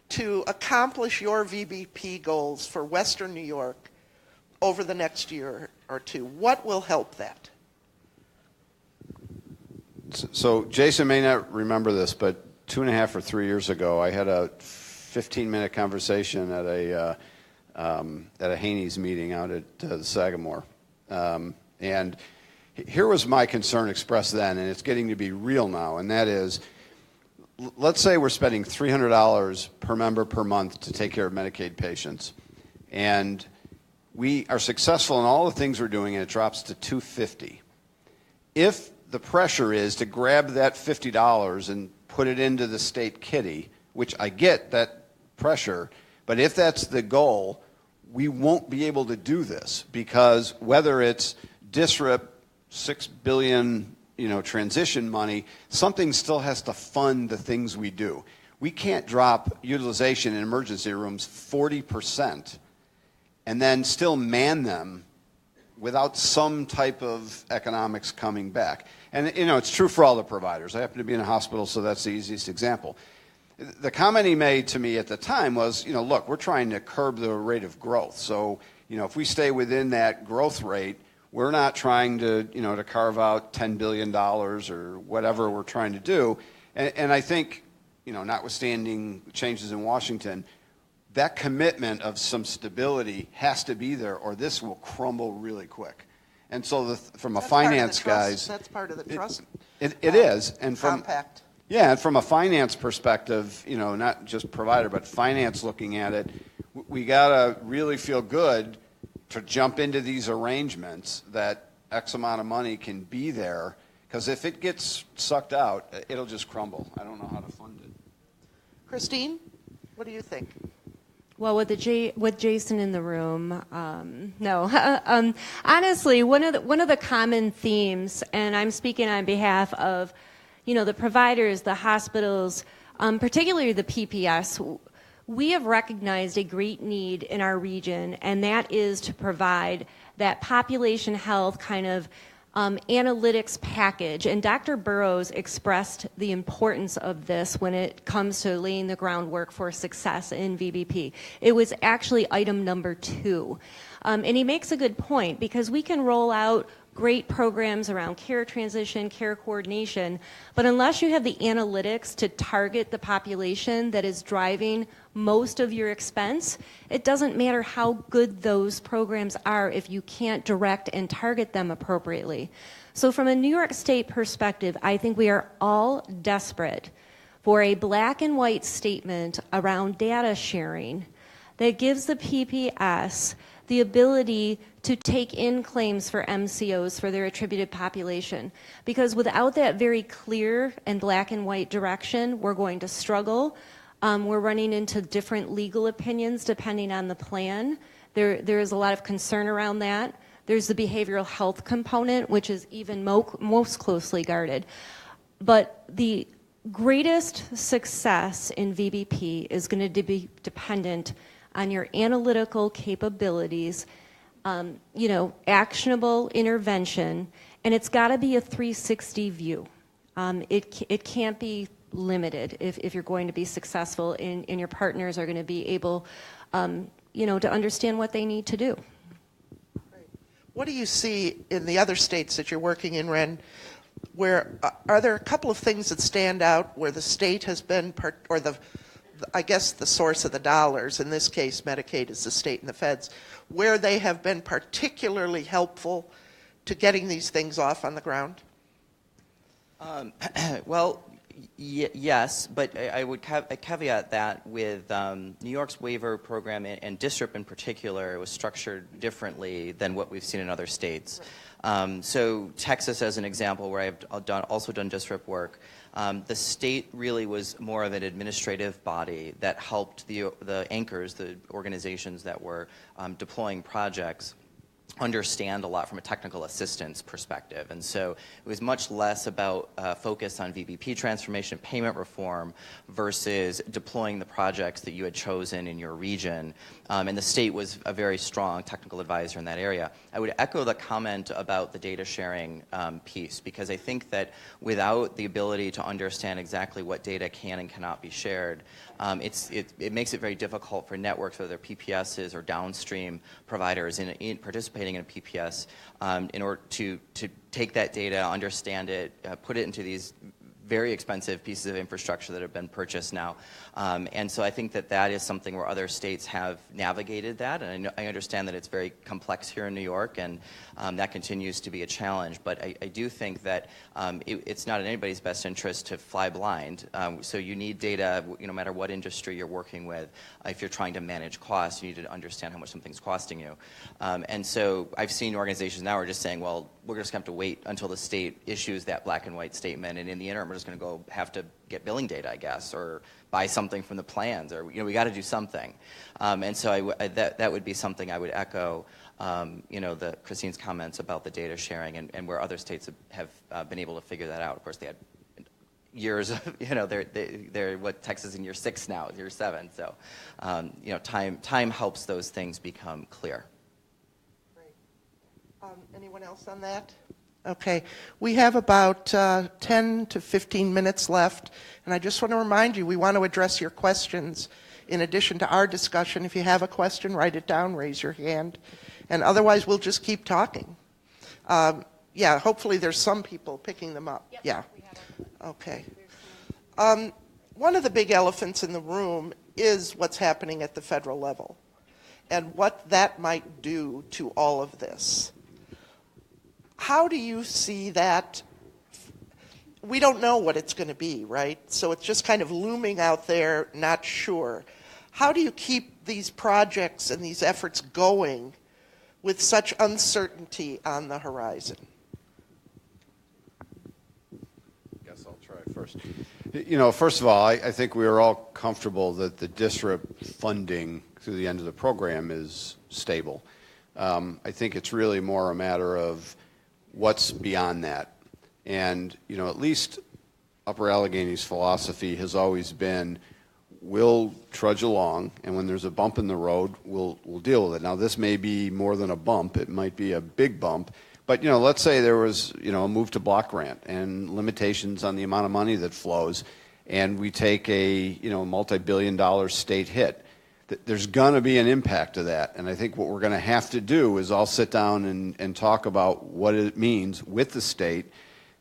to accomplish your VBP goals for Western New York over the next year or two? What will help that? So Jason may not remember this, but 2.5 or 3 years ago, I had a 15-minute conversation at a Haney's meeting out at the Sagamore. And here was my concern expressed then, and it's getting to be real now, and that is, let's say we're spending $300 per member per month to take care of Medicaid patients, and we are successful in all the things we're doing, and it drops to $250. If the pressure is to grab that $50 and put it into the state kitty, which I get that pressure, but if that's the goal, we won't be able to do this because whether it's DSRIP, $6 billion transition money, something still has to fund the things we do. We can't drop utilization in emergency rooms 40% and then still man them without some type of economics coming back. And it's true for all the providers. I happen to be in a hospital, so that's the easiest example. The comment he made to me at the time was, look, we're trying to curb the rate of growth. So, if we stay within that growth rate, we're not trying to, to carve out $10 billion or whatever we're trying to do. And I think, notwithstanding changes in Washington, that commitment of some stability has to be there or this will crumble really quick. And so from a finance guy's... That's part of the trust. It is. And from, compact. Yeah, and from a finance perspective, you know, not just provider, but finance looking at it, we got to really feel good to jump into these arrangements that X amount of money can be there, because if it gets sucked out, it'll just crumble. I don't know how to fund it. Christine, what do you think? Well, with Jason in the room, no. Honestly, one of the common themes, and I'm speaking on behalf of, you know, the providers, the hospitals, particularly the PPS, we have recognized a great need in our region, and that is to provide that population health kind of analytics package. And Dr. Burrows expressed the importance of this when it comes to laying the groundwork for success in VBP. It was actually item number 2. And he makes a good point, because we can roll out great programs around care transition, care coordination, but unless you have the analytics to target the population that is driving most of your expense, it doesn't matter how good those programs are if you can't direct and target them appropriately. So from a New York State perspective, I think we are all desperate for a black and white statement around data sharing that gives the PPS the ability to take in claims for MCOs for their attributed population. Because without that very clear and black and white direction, we're going to struggle. We're running into different legal opinions depending on the plan. There is a lot of concern around that. There's the behavioral health component, which is even most closely guarded. But the greatest success in VBP is going to be dependent on your analytical capabilities, actionable intervention, and it's got to be a 360 view. It can't be limited if you're going to be successful and your partners are going to be able, to understand what they need to do. What do you see in the other states that you're working in, Ren? Where are there a couple of things that stand out where the state has been, I guess the source of the dollars, in this case Medicaid is the state and the feds, where they have been particularly helpful to getting these things off on the ground? Well, yes, but I would caveat that with New York's waiver program and DSRIP in particular was structured differently than what we've seen in other states. So Texas, as an example, where I've also done DSRIP work, the state really was more of an administrative body that helped the anchors, the organizations that were deploying projects, understand a lot from a technical assistance perspective. And so it was much less about focus on VBP transformation, payment reform, versus deploying the projects that you had chosen in your region. And the state was a very strong technical advisor in that area. I would echo the comment about the data sharing piece, because I think that without the ability to understand exactly what data can and cannot be shared, it makes it very difficult for networks, whether they're PPSs or downstream providers in participating in a PPS, in order to take that data, understand it, put it into these very expensive pieces of infrastructure that have been purchased now. And so I think that is something where other states have navigated that, and I understand that it's very complex here in New York, and that continues to be a challenge. But I do think that it's not in anybody's best interest to fly blind. So you need data, no matter what industry you're working with. If you're trying to manage costs, you need to understand how much something's costing you. And so I've seen organizations now are just saying, well, we're just going to have to wait until the state issues that black and white statement, and in the interim, we're just going to go have to get billing data, I guess, or buy something from the plans, or we got to do something. And so that would be something I would echo. Christine's comments about the data sharing and where other states have been able to figure that out. Of course, they had years of, they're what, Texas in year 6 now, year 7. So, time helps those things become clear. Great. Anyone else on that? Okay, we have about 10 to 15 minutes left, and I just want to remind you, we want to address your questions in addition to our discussion. If you have a question, write it down, raise your hand, and otherwise we'll just keep talking. Hopefully there's some people picking them up. Yep, yeah. Okay. One of the big elephants in the room is what's happening at the federal level and what that might do to all of this. How do you see that? we don't know what it's going to be, right? So it's just kind of looming out there, not sure. How do you keep these projects and these efforts going with such uncertainty on the horizon? I guess I'll try first. First of all, I think we are all comfortable that the district funding through the end of the program is stable. I think it's really more a matter of what's beyond that. And, at least Upper Allegheny's philosophy has always been, we'll trudge along, and when there's a bump in the road, we'll deal with it. Now, this may be more than a bump. It might be a big bump. But, let's say there was, a move to block grant and limitations on the amount of money that flows, and we take a, multi-billion-dollar state hit. There's going to be an impact to that. And I think what we're going to have to do is all sit down and talk about what it means with the state,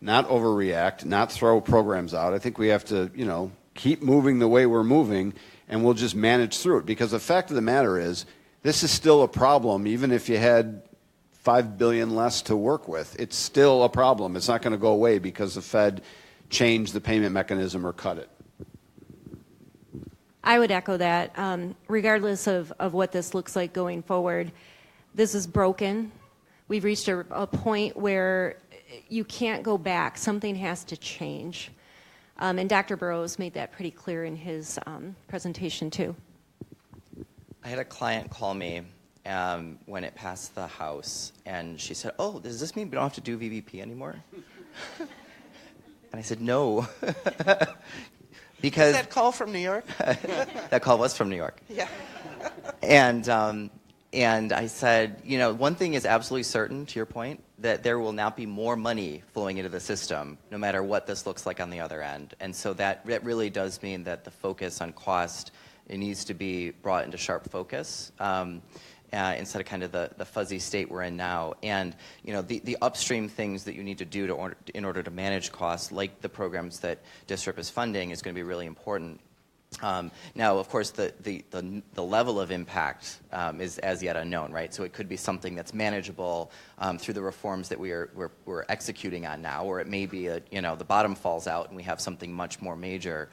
not overreact, not throw programs out. I think we have to, keep moving the way we're moving, and we'll just manage through it. Because the fact of the matter is, this is still a problem, even if you had $5 billion less to work with. It's still a problem. It's not going to go away because the Fed changed the payment mechanism or cut it. I would echo that. Regardless of what this looks like going forward, this is broken. We've reached a point where you can't go back. Something has to change. And Dr. Burrows made that pretty clear in his presentation, too. I had a client call me when it passed the House, and she said, "Oh, does this mean we don't have to do VBP anymore?" And I said, "No." Because Is that call from New York? That call was from New York. Yeah. And I said, one thing is absolutely certain, to your point, that there will not be more money flowing into the system, no matter what this looks like on the other end. And so that really does mean that the focus on cost, it needs to be brought into sharp focus. Instead of kind of the fuzzy state we're in now. And the upstream things that you need to do in order to manage costs, like the programs that DISRIP is funding, is going to be really important. Now, of course, the level of impact is as yet unknown, right? So it could be something that's manageable through the reforms that we're executing on now, or it may be the bottom falls out and we have something much more major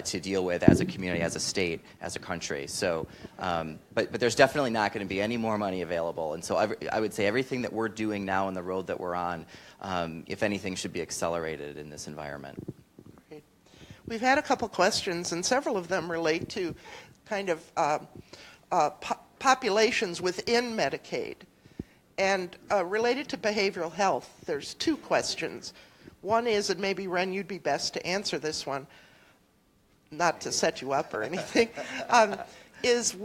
to deal with as a community, as a state, as a country. So, but there's definitely not going to be any more money available, and so I would say everything that we're doing now on the road that we're on, if anything, should be accelerated in this environment. We've had a couple questions, and several of them relate to kind of populations within Medicaid. And related to behavioral health, there's two questions. One is, and maybe Ren, you'd be best to answer this one, not to set you up or anything, is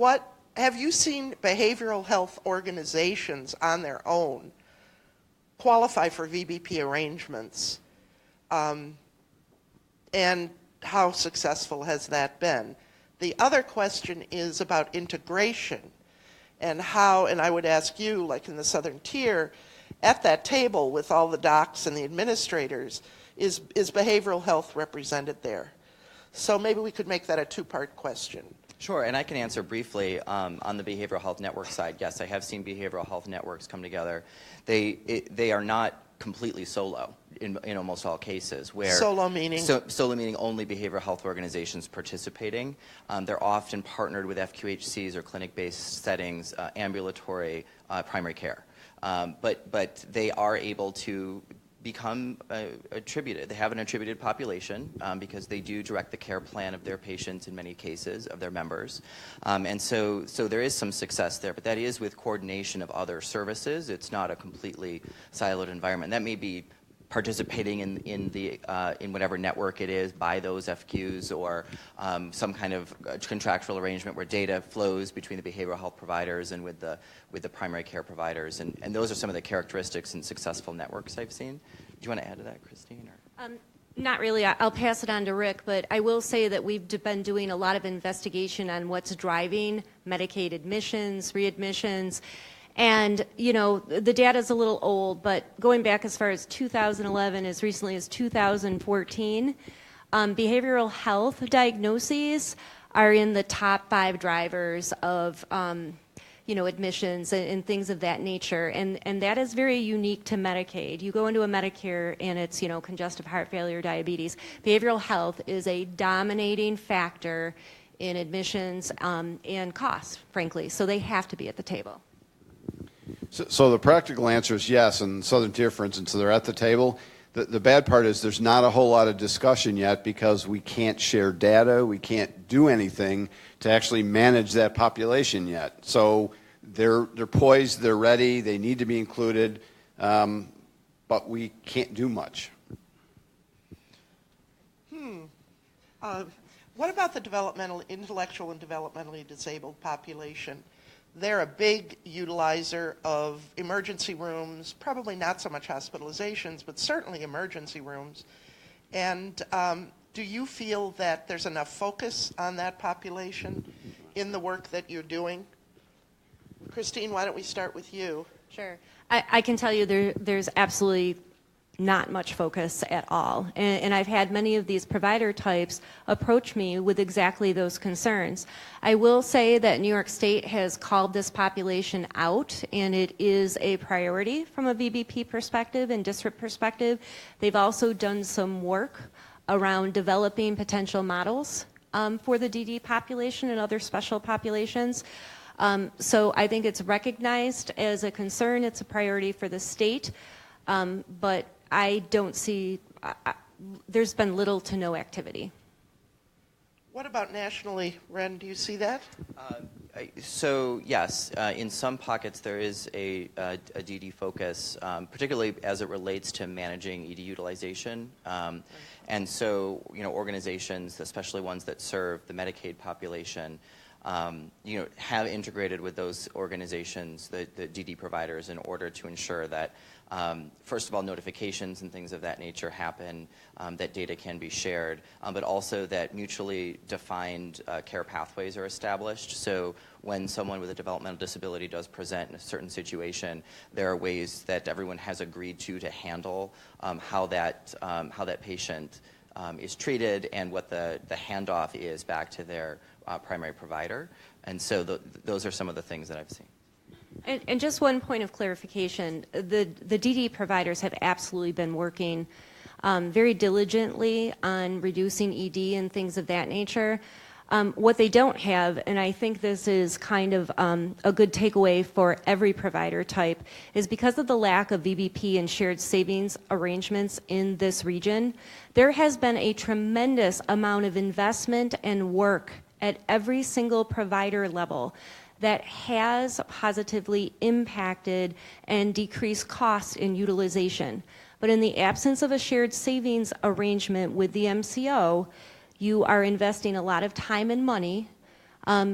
have you seen behavioral health organizations on their own qualify for VBP arrangements? And how successful has that been? The other question is about integration and how, and I would ask you, like in the Southern Tier, at that table with all the docs and the administrators, is behavioral health represented there? So maybe we could make that a two-part question. Sure, and I can answer briefly on the behavioral health network side. Yes, I have seen behavioral health networks come together. They are not completely solo in almost all cases. Where solo meaning? Solo meaning only behavioral health organizations participating. They're often partnered with FQHCs or clinic-based settings, ambulatory primary care. But they are able to become attributed. They have an attributed population because they do direct the care plan of their patients in many cases, of their members. And so there is some success there, but that is with coordination of other services. It's not a completely siloed environment. That may be participating in whatever network it is by those FQs, or some kind of contractual arrangement where data flows between the behavioral health providers and with the primary care providers, and those are some of the characteristics in successful networks I've seen. Do you want to add to that, Christine? Or? Not really. I'll pass it on to Rick, but I will say that we've been doing a lot of investigation on what's driving Medicaid admissions, readmissions. And, the data's a little old, but going back as far as 2011, as recently as 2014, behavioral health diagnoses are in the top 5 drivers of admissions and things of that nature. And that is very unique to Medicaid. You go into a Medicare and it's, congestive heart failure, diabetes. Behavioral health is a dominating factor in admissions and costs, frankly. So they have to be at the table. So the practical answer is yes, and Southern Tier, for instance, so they're at the table. The bad part is there's not a whole lot of discussion yet because we can't share data, we can't do anything to actually manage that population yet. So they're poised, they're ready, they need to be included, but we can't do much. What about the intellectual and developmentally disabled population? They're a big utilizer of emergency rooms, probably not so much hospitalizations, but certainly emergency rooms. And do you feel that there's enough focus on that population in the work that you're doing? Christine, why don't we start with you? Sure. I can tell you there's absolutely not much focus at all. And I've had many of these provider types approach me with exactly those concerns. I will say that New York State has called this population out, and it is a priority from a VBP perspective and district perspective. They've also done some work around developing potential models for the DD population and other special populations. So I think it's recognized as a concern. It's a priority for the state, but I don't see, there's been little to no activity. What about nationally, Ren? Do you see that? So yes, in some pockets there is a DD focus, particularly as it relates to managing ED utilization. And so, organizations, especially ones that serve the Medicaid population, have integrated with those organizations, the DD providers, in order to ensure that, first of all, notifications and things of that nature happen, that data can be shared, but also that mutually defined care pathways are established. So when someone with a developmental disability does present in a certain situation, there are ways that everyone has agreed to handle how that patient is treated and what the handoff is back to their primary provider. And so those are some of the things that I've seen. And just one point of clarification, the DD providers have absolutely been working very diligently on reducing ED and things of that nature. What they don't have, and I think this is kind of a good takeaway for every provider type, is because of the lack of VBP and shared savings arrangements in this region, there has been a tremendous amount of investment and work at every single provider level that has positively impacted and decreased costs in utilization. But in the absence of a shared savings arrangement with the MCO, you are investing a lot of time and money,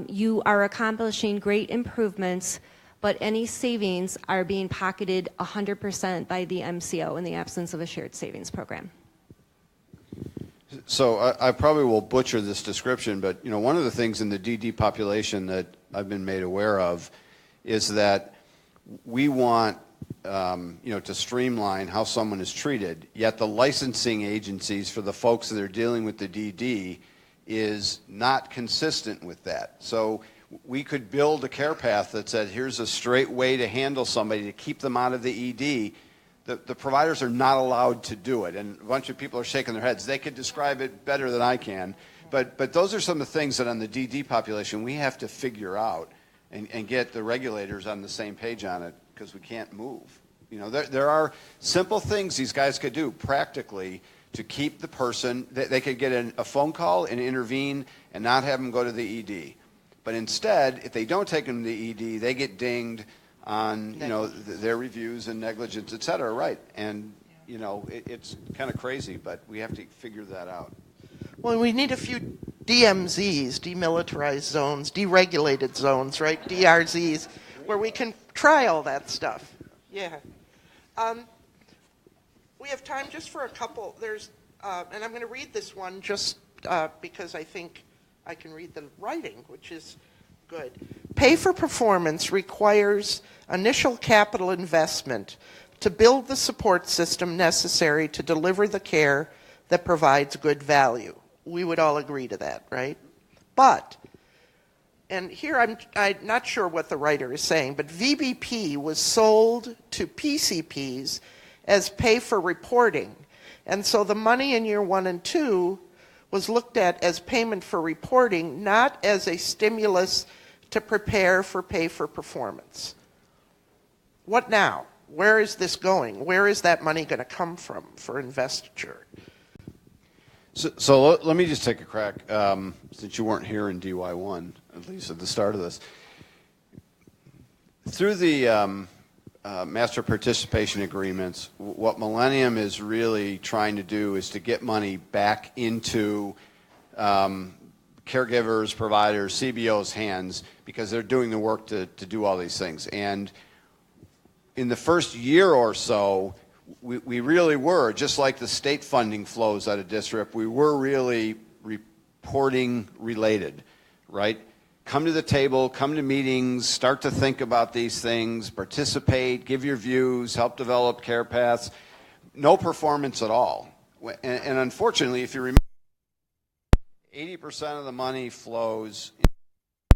you are accomplishing great improvements, but any savings are being pocketed 100% by the MCO in the absence of a shared savings program. So I probably will butcher this description, but one of the things in the DD population that I've been made aware of is that we want to streamline how someone is treated, yet the licensing agencies for the folks that are dealing with the DD is not consistent with that. So we could build a care path that said, here's a straight way to handle somebody to keep them out of the ED. The providers are not allowed to do it, and a bunch of people are shaking their heads. They could describe it better than I can, but those are some of the things that on the DD population we have to figure out and get the regulators on the same page on it, because we can't move. There are simple things these guys could do practically to keep the person, they could get a phone call and intervene and not have them go to the ED. But instead, if they don't take them to the ED, they get dinged on their reviews and negligence, et cetera, right? And it's kind of crazy, but we have to figure that out. Well, we need a few DMZs, demilitarized zones, deregulated zones, right? DRZs, where we can try all that stuff. Yeah. We have time just for a couple. There's, and I'm going to read this one just because I think I can read the writing, which is good. Pay for performance requires initial capital investment to build the support system necessary to deliver the care that provides good value. We would all agree to that, right? But and here I'm not sure what the writer is saying, but VBP was sold to PCPs as pay for reporting. And so the money in year 1 and 2 was looked at as payment for reporting, not as a stimulus to prepare for pay for performance. What now? Where is this going? Where is that money going to come from for investiture? So let me just take a crack, since you weren't here in DY1, at least at the start of this. Through the master participation agreements, what Millennium is really trying to do is to get money back into caregivers, providers, CBOs' hands, because they're doing the work to do all these things. And in the first year or so, we really were, just like the state funding flows out of district, we were really reporting related, right? Come to the table, come to meetings, start to think about these things, participate, give your views, help develop care paths. No performance at all. And unfortunately, if you remember, 80% of the money flows in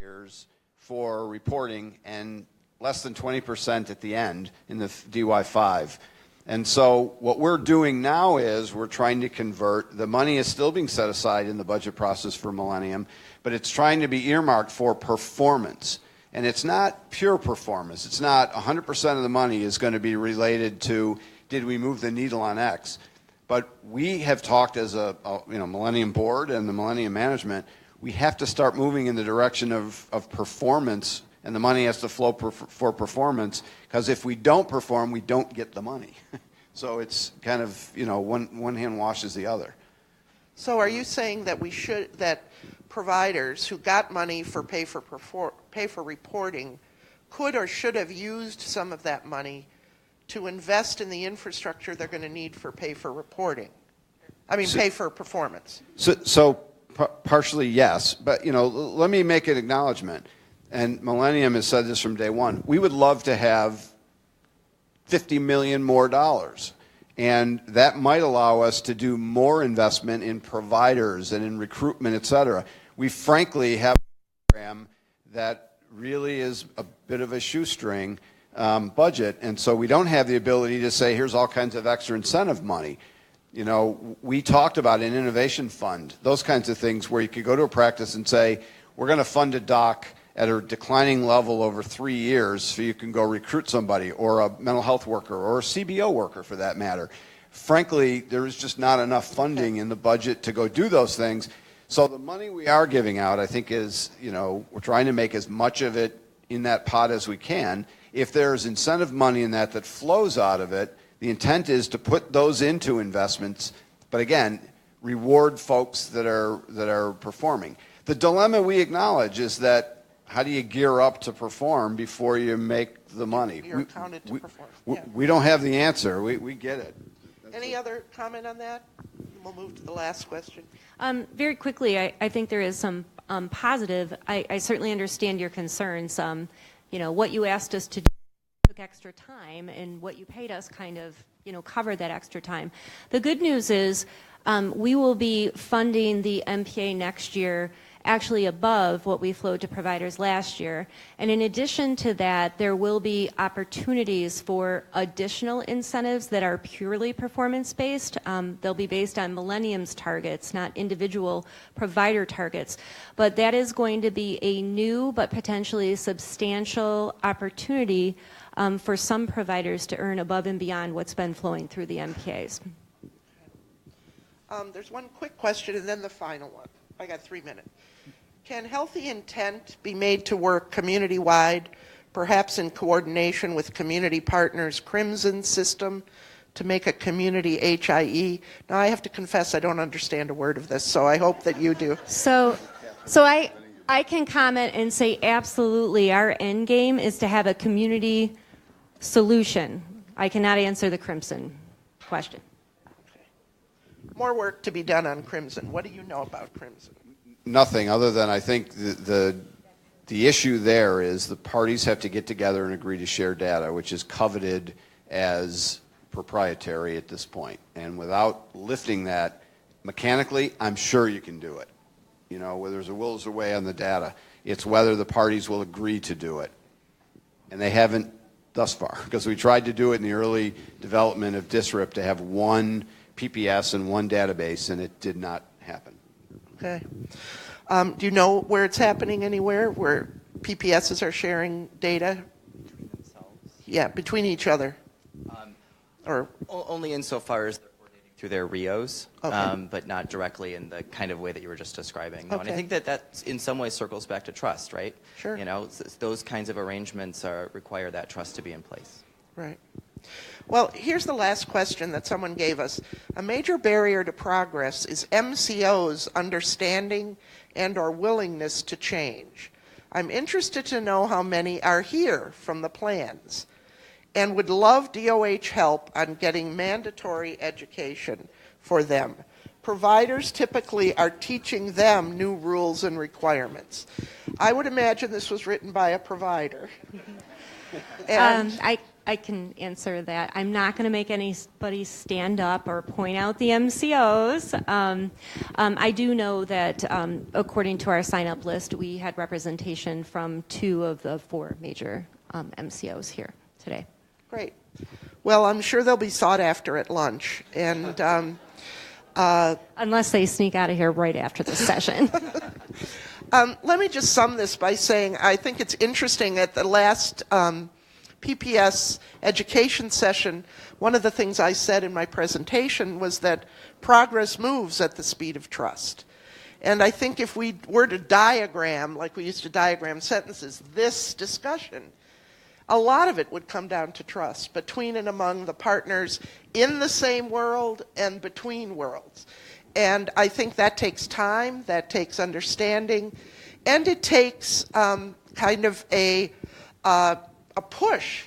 years for reporting and less than 20% at the end in the DY5. And so what we're doing now is we're trying to convert, the money is still being set aside in the budget process for Millennium, but it's trying to be earmarked for performance. And it's not pure performance. It's not 100% of the money is going to be related to, did we move the needle on X? But we have talked as a Millennium board and the Millennium management, we have to start moving in the direction of performance, and the money has to flow for performance, because if we don't perform, we don't get the money. So it's kind of, one hand washes the other. So are you saying that that providers who got money for pay for reporting could or should have used some of that money to invest in the infrastructure they're going to need for pay for reporting? I mean, pay for performance. So partially yes, but let me make an acknowledgement. And Millennium has said this from day one. We would love to have $50 million more dollars. And that might allow us to do more investment in providers and in recruitment, et cetera. We frankly have a program that really is a bit of a shoestring budget. And so we don't have the ability to say, here's all kinds of extra incentive money. We talked about an innovation fund, those kinds of things where you could go to a practice and say, we're going to fund a doc at a declining level over 3 years so you can go recruit somebody, or a mental health worker, or a CBO worker for that matter. Frankly, there is just not enough funding in the budget to go do those things. So the money we are giving out, I think, is, we're trying to make as much of it in that pot as we can. If there's incentive money in that flows out of it, the intent is to put those into investments, but again, reward folks that are performing. The dilemma we acknowledge is that, how do you gear up to perform before you make the money? You're accounted to perform. Yeah. We don't have the answer. We get it. Any other comment on that? We'll move to the last question. Very quickly, I think there is some positive. I certainly understand your concerns. What you asked us to do took extra time, and what you paid us kind of, covered that extra time. The good news is we will be funding the MPA next year actually above what we flowed to providers last year. And in addition to that, there will be opportunities for additional incentives that are purely performance-based. They'll be based on Millennium's targets, not individual provider targets. But that is going to be a new but potentially substantial opportunity for some providers to earn above and beyond what's been flowing through the MPAs. There's one quick question and then the final one. I got 3 minutes. Can healthy intent be made to work community-wide, perhaps in coordination with community partners' Crimson system, to make a community HIE? Now, I have to confess I don't understand a word of this, so I hope that you do. So I can comment and say absolutely our end game is to have a community solution. I cannot answer the Crimson question. Okay. More work to be done on Crimson. What do you know about Crimson? Nothing other than I think the issue there is the parties have to get together and agree to share data, which is coveted as proprietary at this point. And without lifting that mechanically, I'm sure you can do it. Where there's a will, there's a way on the data. It's whether the parties will agree to do it. And they haven't thus far, because we tried to do it in the early development of DSRIP to have one PPS and one database, and it did not happen. Okay. Do you know where it's happening anywhere, where PPSs are sharing data? Yeah, between each other. Or Only insofar as they're coordinating through their RIOs, Okay. but not directly in the kind of way that you were just describing. No, and I Okay. think that in some ways circles back to trust, right? Sure. You know, those kinds of arrangements require that trust to be in place. Right. Well, here's the last question that someone gave us. A major barrier to progress is MCO's understanding and or willingness to change. I'm interested to know how many are here from the plans and would love DOH help on getting mandatory education for them. Providers typically are teaching them new rules and requirements. I would imagine this was written by a provider. And I can answer that. I'm not going to make anybody stand up or point out the MCOs. I do know that according to our sign-up list, we had representation from 2 of the 4 major MCOs here today. great. Well, I'm sure they'll be sought after at lunch. And Unless they sneak out of here right after the session. let me just sum this by saying I think it's interesting at the last PPS education session, one of the things I said in my presentation was that progress moves at the speed of trust. And I think if we were to diagram, like we used to diagram sentences, this discussion, a lot of it would come down to trust between and among the partners in the same world and between worlds. And I think that takes time, that takes understanding, and it takes kind of a push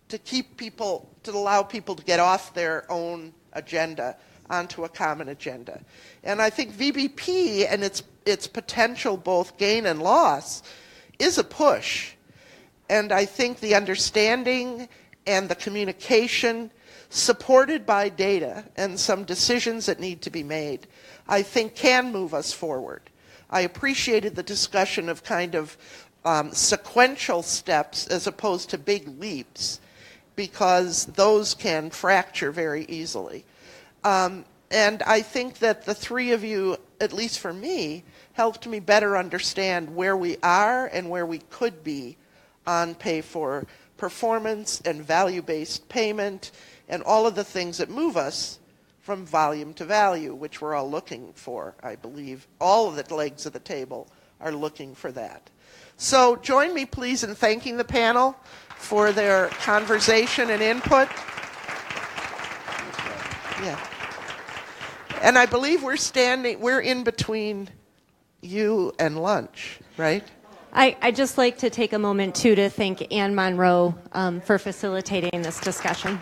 to keep people, to allow people to get off their own agenda onto a common agenda. And I think VBP and its potential both gain and loss is a push. And I think the understanding and the communication supported by data and some decisions that need to be made, I think can move us forward. I appreciated the discussion of kind of sequential steps as opposed to big leaps, because those can fracture very easily. And I think that the 3 of you, at least for me, helped me better understand where we are and where we could be on pay for performance and value-based payment and all of the things that move us from volume to value, which we're all looking for, I believe. All of the legs of the table are looking for that. So join me, please, in thanking the panel for their conversation and input. Yeah. And I believe we're in between you and lunch, right? I'd just like to take a moment, too, to thank Ann Monroe for facilitating this discussion.